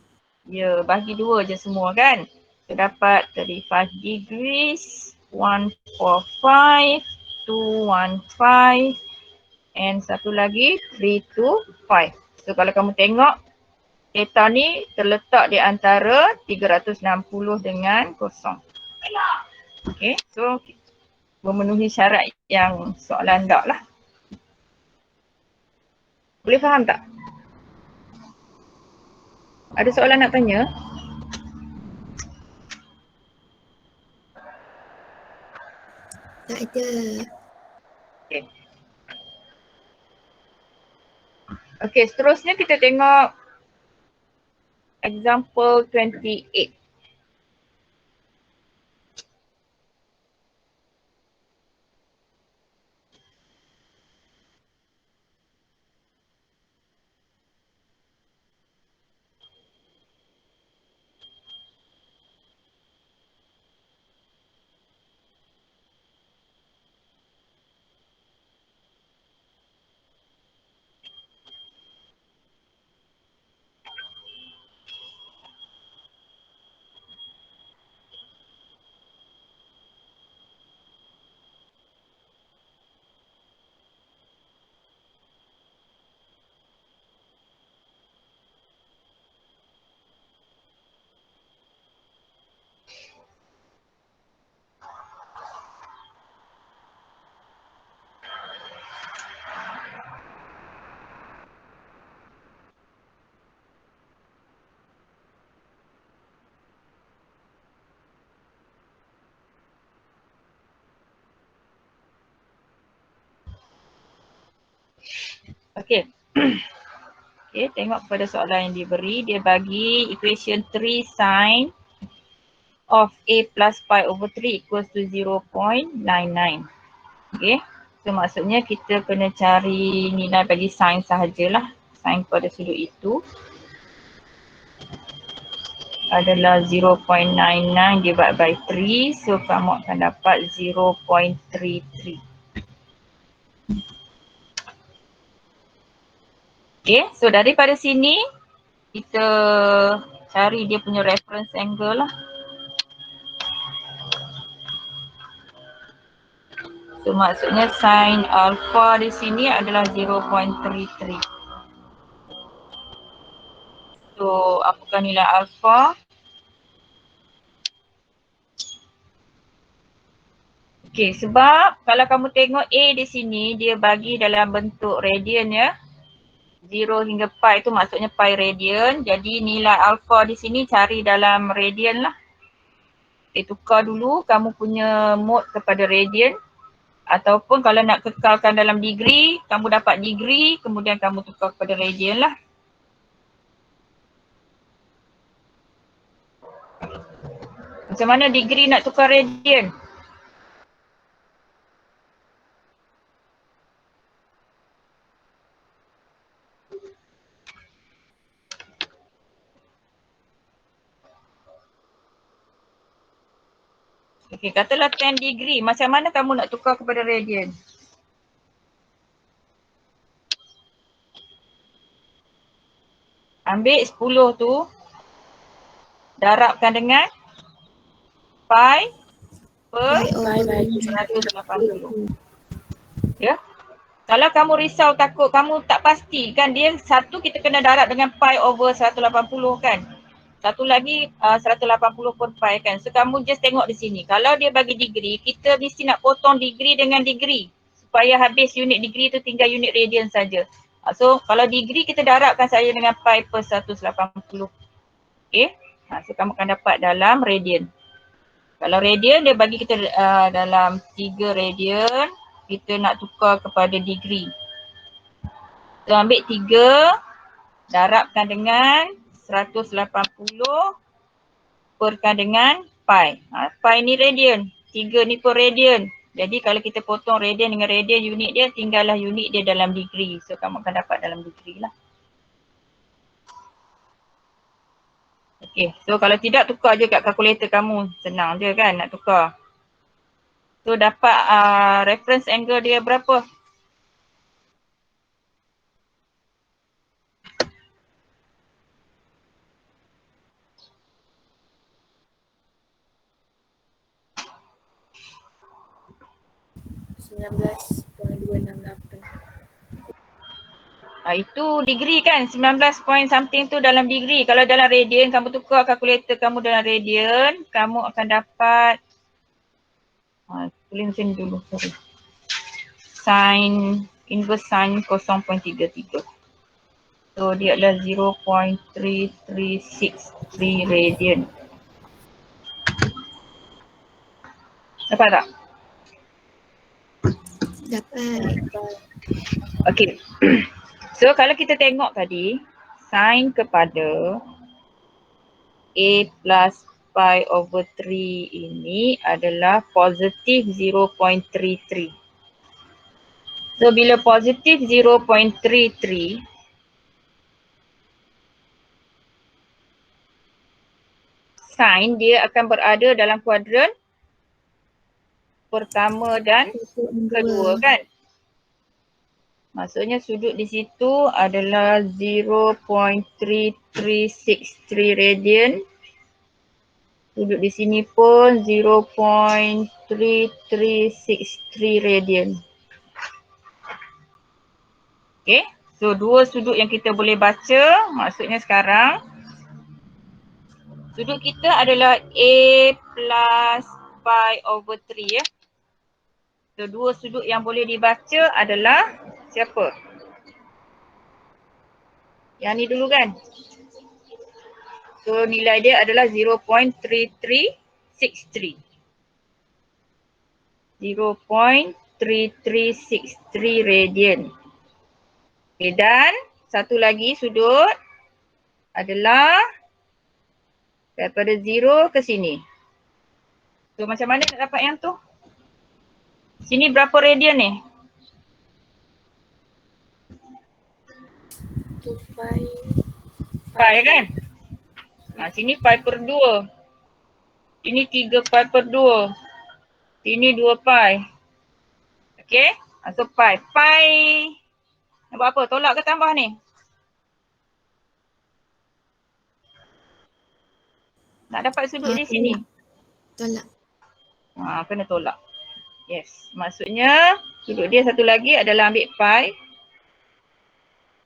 Ya, bahagi 2 je semua kan. So dapat 35 degrees, 145, 215 and satu lagi 325. So kalau kamu tengok theta ni terletak di antara 360 dengan kosong. Okay, so memenuhi syarat yang soalan dak lah. Boleh faham tak? Ada soalan nak tanya? Tak ada. Okay. Okay, seterusnya kita tengok example 28. Okey. Okey, tengok pada soalan yang diberi. Dia bagi equation 3 sin of A plus pi over 3 equals to 0.99. Okey. So maksudnya kita kena cari nilai bagi sin sahajalah. Sin pada sudut itu adalah 0.99 divided by 3. So kamu akan dapat 0.33. Okay, so daripada sini kita cari dia punya reference angle lah. So maksudnya sin alpha di sini adalah 0.33. So apakah nilai alpha? Okay, sebab kalau kamu tengok A di sini dia bagi dalam bentuk radian ya. 0 hingga pi itu maksudnya pi radian. Jadi nilai alpha di sini cari dalam radian lah. Tukar dulu kamu punya mode kepada radian. Ataupun kalau nak kekalkan dalam degree, kamu dapat degree, kemudian kamu tukar kepada radian lah. Macam mana degree nak tukar radian? Okey, katalah 10 degree. Macam mana kamu nak tukar kepada radian? Ambil 10 tu, darabkan dengan pi per Pi over 180. Ya. Kalau kamu risau takut kamu tak pasti kan dia satu kita kena darab dengan pi over 180 kan. Satu lagi 180 pun pi kan. So kamu just tengok di sini. Kalau dia bagi degree, kita mesti nak potong degree dengan degree. Supaya habis unit degree tu tinggal unit radian saja. So kalau degree kita darabkan saja dengan pi per 180. Okay. So kamu akan dapat dalam radian. Kalau radian dia bagi kita dalam 3 radian, kita nak tukar kepada degree. So ambil 3, darabkan dengan 180 perkan dengan pi. Pi ni radian, 3 ni pun radian. Jadi kalau kita potong radian dengan radian unit dia, tinggallah unit dia dalam degree. So kamu akan dapat dalam degree lah. Okay, so kalau tidak tukar je kat kalkulator kamu. Senang je kan nak tukar. So dapat reference angle dia berapa? Itu degree kan, 19 point something tu dalam degree. Kalau dalam radian, kamu tukar kalkulator kamu dalam radian, kamu akan dapat tulis sini dulu, sorry. Sin, inverse sin 0.33. So dia adalah 0.3363 radian. Dapat tak? dapat. Okay. So kalau kita tengok tadi, sin kepada A plus pi over 3 ini adalah positif 0.33. So bila positif 0.33, sin dia akan berada dalam kuadran pertama dan kedua kan? Maksudnya sudut di situ adalah 0.3363 radian. Sudut di sini pun 0.3363 radian. Okay, so dua sudut yang kita boleh baca, maksudnya sekarang sudut kita adalah A plus pi over 3 ya. So dua sudut yang boleh dibaca adalah siapa? Yang ni dulu kan? So nilai dia adalah 0.3363. 0.3363 radian. Okay, dan satu lagi sudut adalah daripada 0 ke sini. So macam mana nak dapat yang tu? Sini berapa radian ni? 2 pi. Pi kan? Sini pi per 2. Ini 3 pi per 2. Sini 2 pi. Okay? So pi. Pi. Nak buat apa? Tolak ke tambah ni? Nak dapat sudut di sini. Tolak. Kena tolak. Yes. Maksudnya sudut dia satu lagi adalah ambil pi.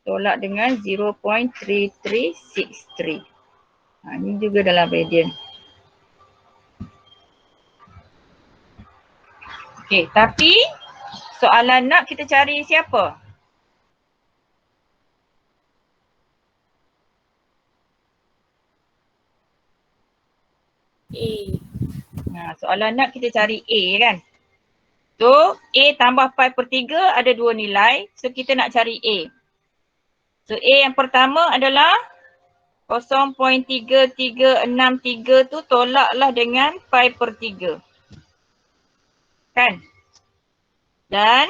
Tolak dengan 0.3363. Ini juga dalam radian. Okay, tapi soalan nak kita cari siapa? A. Soalan nak kita cari A kan? So, A tambah pi per 3 ada dua nilai. So, kita nak cari A. So, A yang pertama adalah 0.3363 tu tolaklah dengan pi per 3. Kan? Dan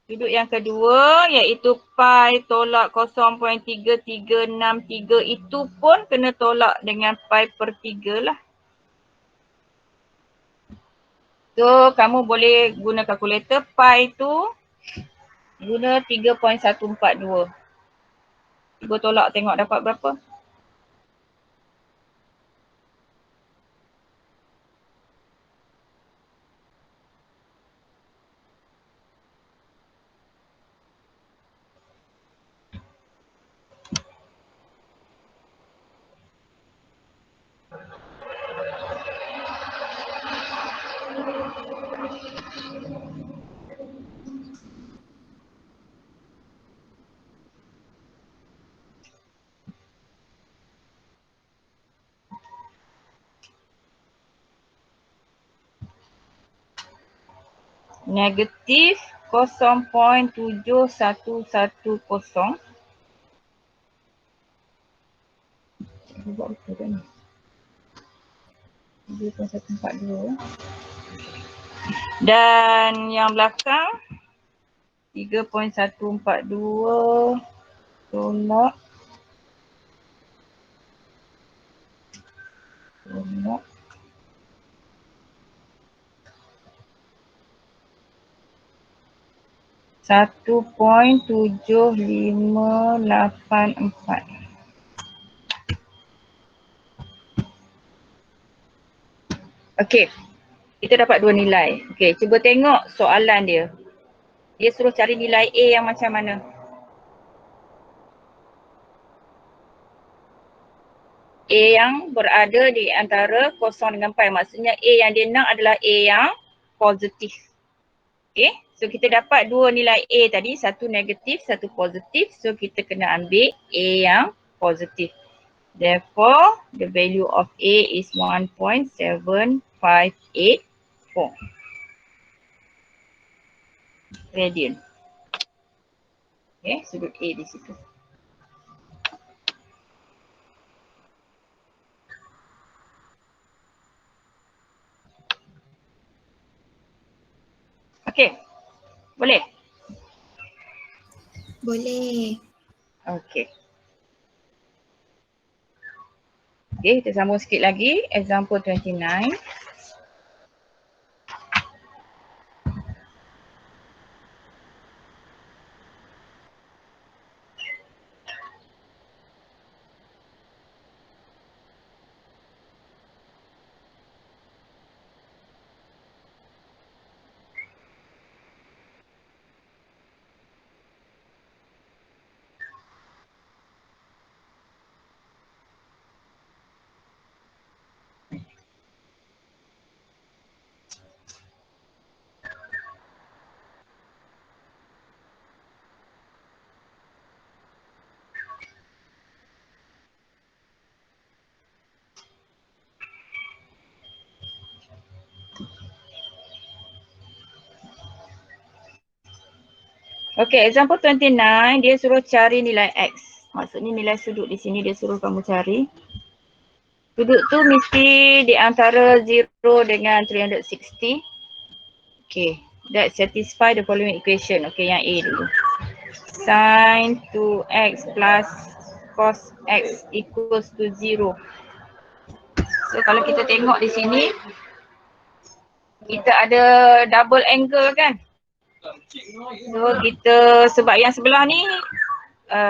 sudut yang kedua iaitu pi tolak 0.3363 itu pun kena tolak dengan pi per 3 lah. So, kamu boleh guna kalkulator. Pi tu guna 3.142. Cuba tolak tengok dapat berapa. Negatif 0.7110. Buat betul kan? 3.142. Dan yang belakang 3.142 tolak 1.7584. Okey. Kita dapat dua nilai. Okey, cuba tengok soalan dia. Dia suruh cari nilai A yang macam mana? A yang berada di antara kosong dengan pi. Maksudnya A yang dia nak adalah A yang positif. Okay, so kita dapat dua nilai A tadi, satu negatif, satu positif. So kita kena ambil A yang positif. Therefore, the value of A is 1.7584 radian. Okay, sudut A di situ. Okay, boleh? Boleh. Okay. Okay, kita sambung sikit lagi. Example 29. Okay, example 29, dia suruh cari nilai X. Maksudnya nilai sudut di sini dia suruh kamu cari. Sudut tu mesti di antara 0 dengan 360. Okay, that satisfy the following equation. Okay, yang A dulu. Sin 2x plus cos x equals to 0. So kalau kita tengok di sini, kita ada double angle kan? So kita, sebab yang sebelah ni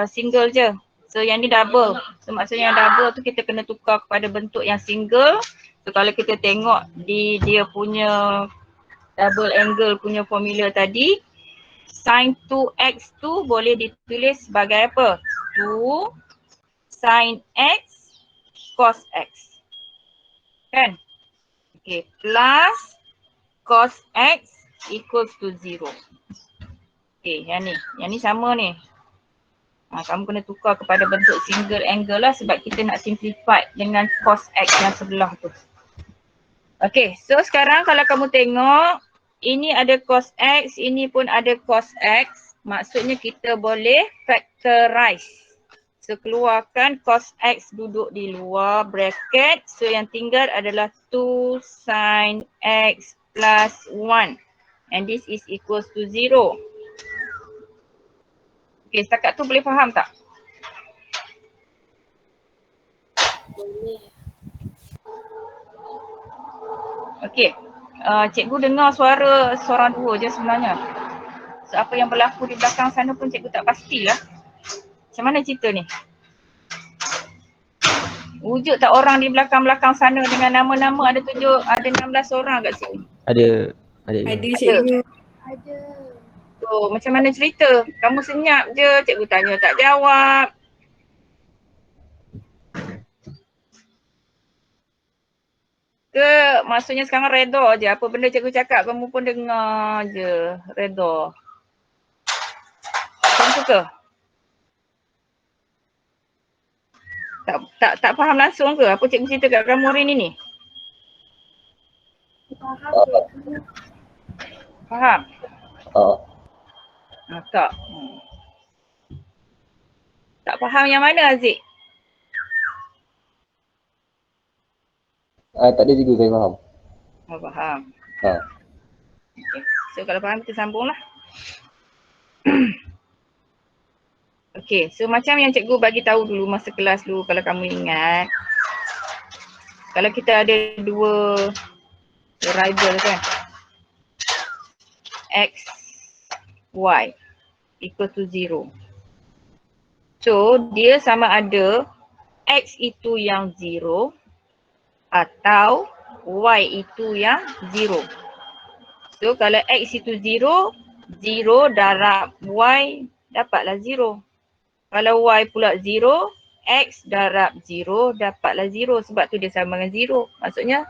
single je. So yang ni double. So maksudnya yang double tu kita kena tukar kepada bentuk yang single. So kalau kita tengok di dia punya double angle punya formula tadi, sin 2x tu boleh ditulis sebagai apa? 2 sin x cos x. Kan? Okay, plus cos x equals to 0. Okay, yang ni sama ni. Kamu kena tukar kepada bentuk single angle lah sebab kita nak simplify dengan cos x yang sebelah tu. Okay, so sekarang kalau kamu tengok, ini ada cos x, ini pun ada cos x. Maksudnya kita boleh factorize. So keluarkan cos x duduk di luar bracket. So yang tinggal adalah 2 sin x plus 1. And this is equals to 0. Okay, setakat tu boleh faham tak? Boleh. Okay, cikgu dengar suara seorang dua je sebenarnya. So apa yang berlaku di belakang sana pun cikgu tak pastilah. Macam mana cerita ni? Wujud tak orang di belakang-belakang sana dengan nama-nama ada 16 orang kat sini? Ada. Ada cikgu. So macam mana cerita? Kamu senyap je, cikgu tanya tak jawab. Ke maksudnya sekarang reda je, apa benda cikgu cakap kamu pun dengar je, reda. Macam tu ke? Tak faham langsung ke apa cikgu cerita kat kamu hari ni ni? Faham? Tak. Tak faham yang mana Aziz? Tak ada juga saya faham. Oh, faham. Ha. Okay. So kalau faham kita sambung lah. Okay, so macam yang cikgu bagi tahu dulu masa kelas dulu kalau kamu ingat. Kalau kita ada dua variable kan. X, Y equal to 0. So dia sama ada X itu yang 0 atau Y itu yang 0. So kalau X itu 0, 0 darab Y dapatlah 0. Kalau Y pula 0, X darab 0 dapatlah 0. Sebab tu dia sama dengan 0. Maksudnya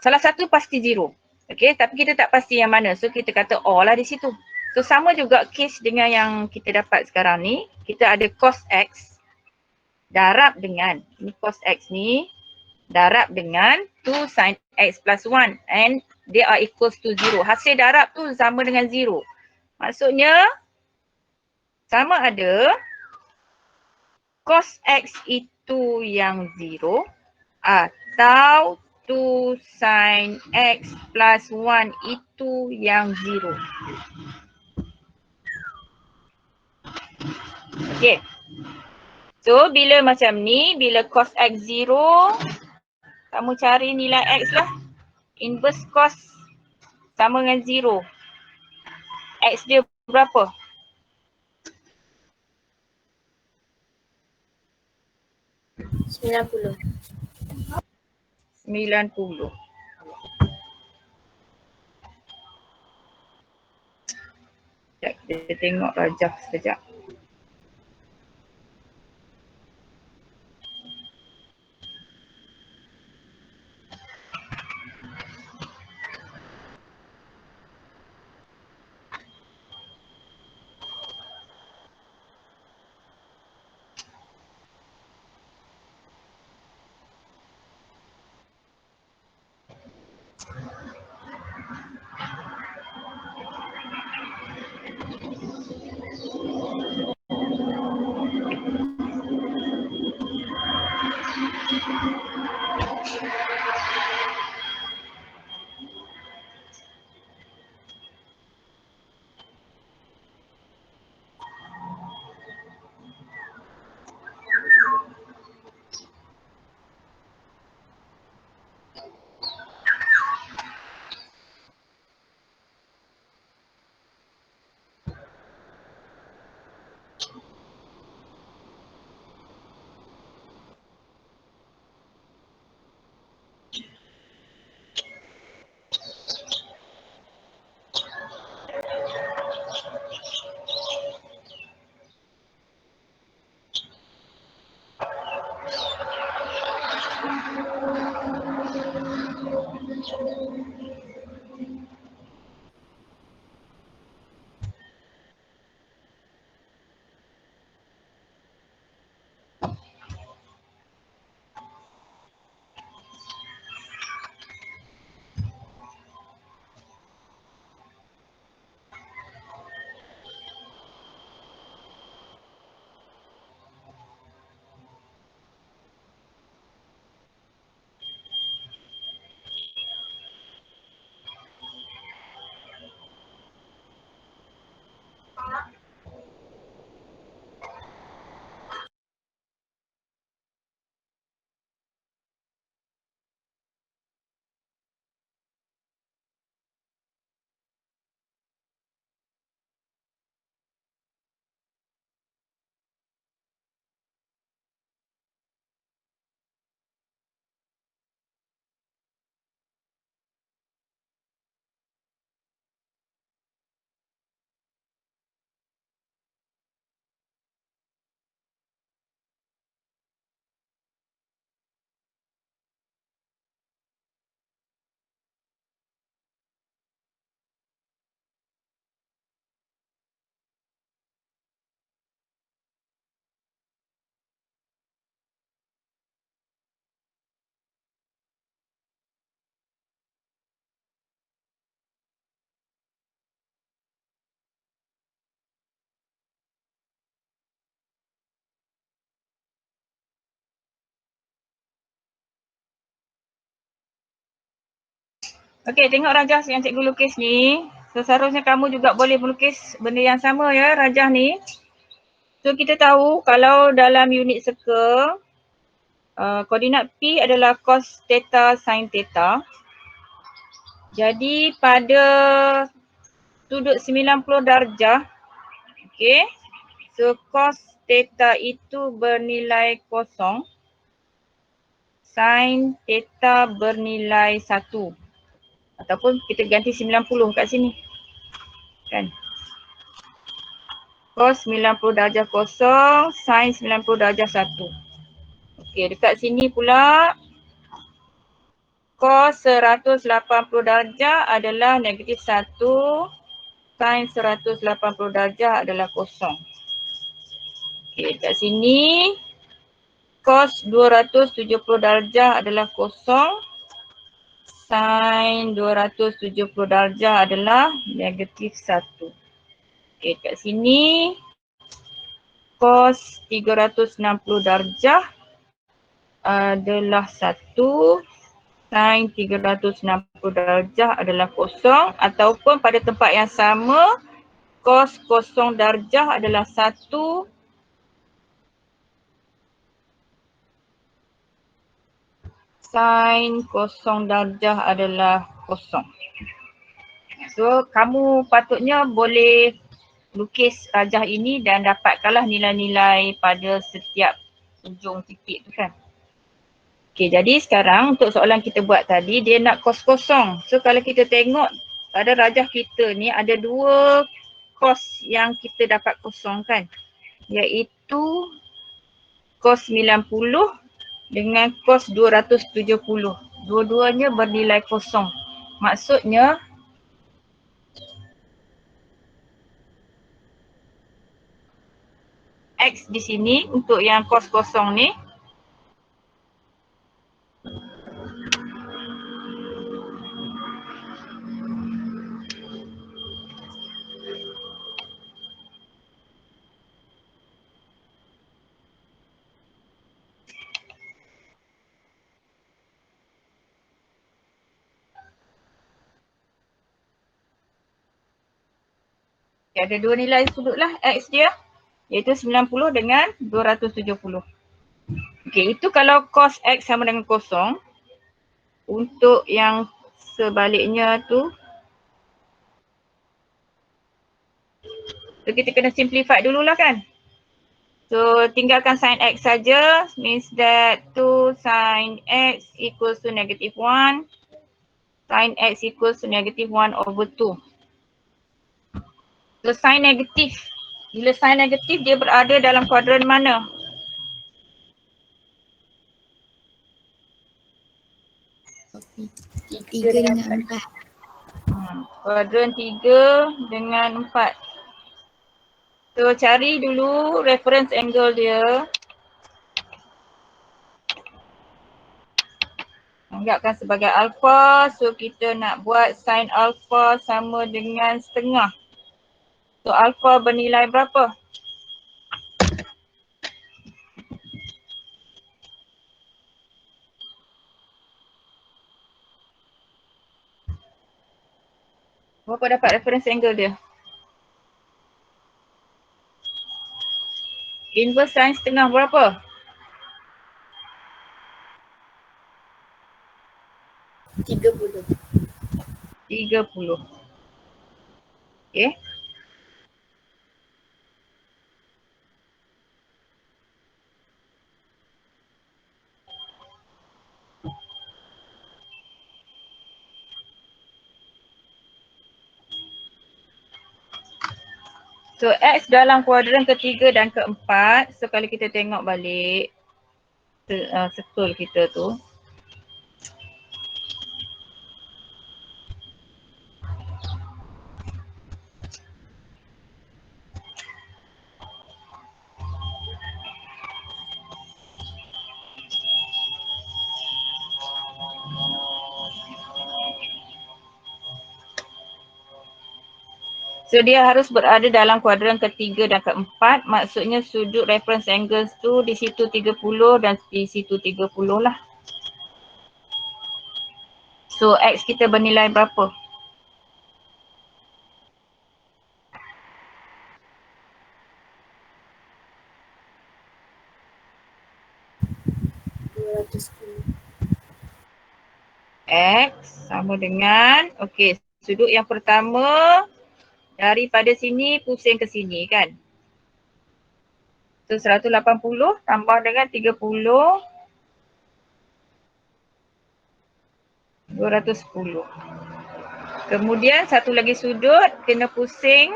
salah satu pasti 0. Okay, tapi kita tak pasti yang mana. So kita kata all lah di situ. So sama juga case dengan yang kita dapat sekarang ni. Kita ada cos X darab dengan, ni cos X ni darab dengan 2 sin X plus 1 and they are equals to 0. Hasil darab tu sama dengan 0. Maksudnya sama ada cos X itu yang 0 atau 2 sin X plus 1 itu yang 0. Okay. So bila macam ni, bila cos X 0, kamu cari nilai X lah. Inverse cos sama dengan 0. X dia berapa? 90. 90. Sekejap, kita tengok rajah sekejap. Okey, tengok Rajah yang cikgu lukis ni. So seharusnya kamu juga boleh melukis benda yang sama ya Rajah ni. So kita tahu kalau dalam unit circle, koordinat P adalah cos theta sin theta. Jadi pada sudut 90 darjah, okey. So cos theta itu bernilai kosong, sin theta bernilai 1. Ataupun kita ganti 90 kat sini. Kan? Cos 90 darjah kosong, sin 90 darjah 1. Okey, dekat sini pula cos 180 darjah adalah negatif 1, sin 180 darjah adalah kosong. Okey, dekat sini cos 270 darjah adalah kosong, sin 270 darjah adalah negatif 1. Okey, dekat sini cos 360 darjah adalah 1, sin 360 darjah adalah kosong, ataupun pada tempat yang sama cos kosong darjah adalah 1, sin kosong darjah adalah kosong. So kamu patutnya boleh lukis rajah ini dan dapatkanlah nilai-nilai pada setiap ujung titik tu kan. Okey, jadi sekarang untuk soalan kita buat tadi dia nak kos kosong. So kalau kita tengok pada rajah kita ni ada dua kos yang kita dapat kosong kan. Iaitu kos 90 dengan kos 270. Dua-duanya bernilai kosong. Maksudnya X di sini untuk yang kos kosong ni ada dua nilai sudut lah X dia, iaitu 90 dengan 270. Okey, itu kalau cos X sama dengan kosong. Untuk yang sebaliknya tu, so kita kena simplify dululah kan. So tinggalkan sin X saja, means that 2 sin X equals to negative 1. Sin X equals to negative 1 over 2. So sin negatif, bila sin negatif dia berada dalam kuadran mana? 3 dengan 4. Kuadran 3 dengan 4. So cari dulu reference angle dia. Anggapkan sebagai alpha. So kita nak buat sin alpha sama dengan setengah. So alpha bernilai berapa? Berapa dapat reference angle dia? Inverse sin setengah berapa? 30. 30. Okay. So X dalam kuadran ketiga dan keempat. So kalau kita tengok balik circle kita tu. So dia harus berada dalam kuadran ketiga dan keempat. Maksudnya sudut reference angles tu di situ 30 dan di situ 30 lah. So X kita bernilai berapa? X sama dengan, okey, sudut yang pertama daripada sini pusing ke sini kan. So 180 tambah dengan 30, 210. Kemudian satu lagi sudut kena pusing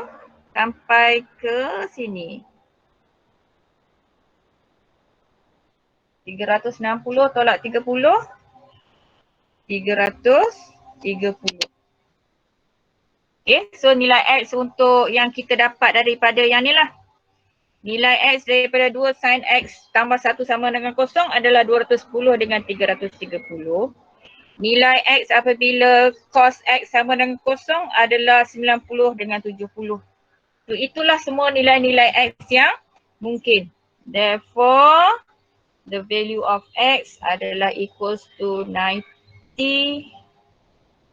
sampai ke sini. 360 tolak 30, 330. Okay, so nilai X untuk yang kita dapat daripada yang ni lah. Nilai X daripada 2 sin X tambah 1 sama dengan 0 adalah 210 dengan 330. Nilai X apabila cos X sama dengan 0 adalah 90 dengan 70. So itulah semua nilai-nilai X yang mungkin. Therefore, the value of X adalah equals to 90,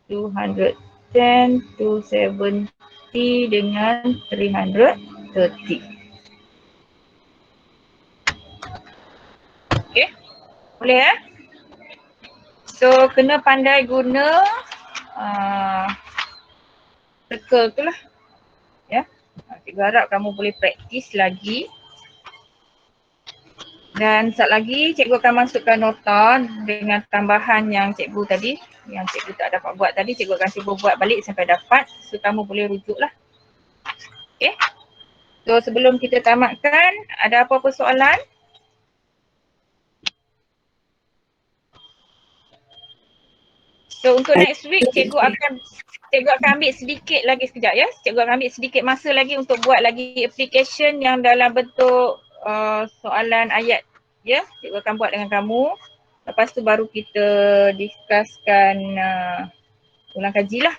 210, 270 dengan 330. Okay, boleh So kena pandai guna circle tu lah. Ya, cikgu harap kamu boleh praktis lagi. Dan sat lagi cikgu akan masukkan nota dengan tambahan yang cikgu tadi, yang cikgu tak dapat buat tadi, cikgu akan cuba buat balik sampai dapat. So kamu boleh rujuk lah. Okay. So sebelum kita tamatkan, ada apa-apa soalan? So untuk next week cikgu akan ambil sedikit lagi sekejap ya. Cikgu akan ambil sedikit masa lagi untuk buat lagi application yang dalam bentuk soalan ayat. Ya, cikgu akan buat dengan kamu. Lepas tu baru kita discusskan ulang kaji lah.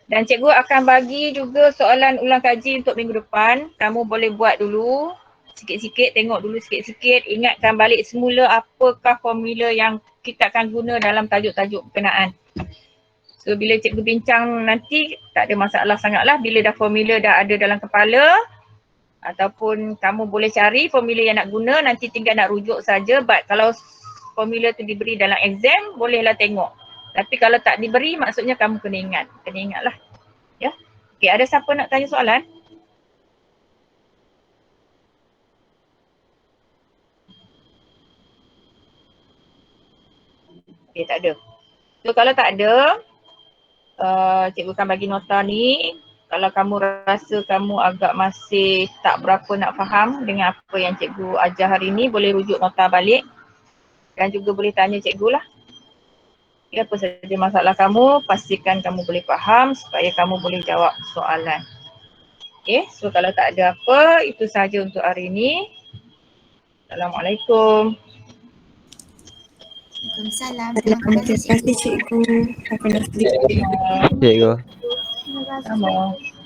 Dan cikgu akan bagi juga soalan ulang kaji untuk minggu depan. Kamu boleh buat dulu sikit-sikit, tengok dulu sikit-sikit. Ingatkan balik semula apakah formula yang kita akan guna dalam tajuk-tajuk berkenaan. So bila cikgu bincang nanti tak ada masalah sangatlah bila dah formula dah ada dalam kepala ataupun kamu boleh cari formula yang nak guna, nanti tinggal nak rujuk saja. But kalau formula tu diberi dalam exam bolehlah tengok. Tapi kalau tak diberi maksudnya kamu kena ingatlah. Ya. Okey, ada siapa nak tanya soalan? Okey, tak ada. So kalau tak ada, cikgu akan bagi nota ni. Kalau kamu rasa kamu agak masih tak berapa nak faham dengan apa yang cikgu ajar hari ni, boleh rujuk nota balik dan juga boleh tanya cikgu lah. Apa saja masalah kamu, pastikan kamu boleh faham supaya kamu boleh jawab soalan. Okay, so kalau tak ada apa, itu sahaja untuk hari ini. Assalamualaikum. Waalaikumsalam. Terima kasih Terima kasih cikgu. cikgu. Have a nice day. Cikgu. Terima kasih. Sama.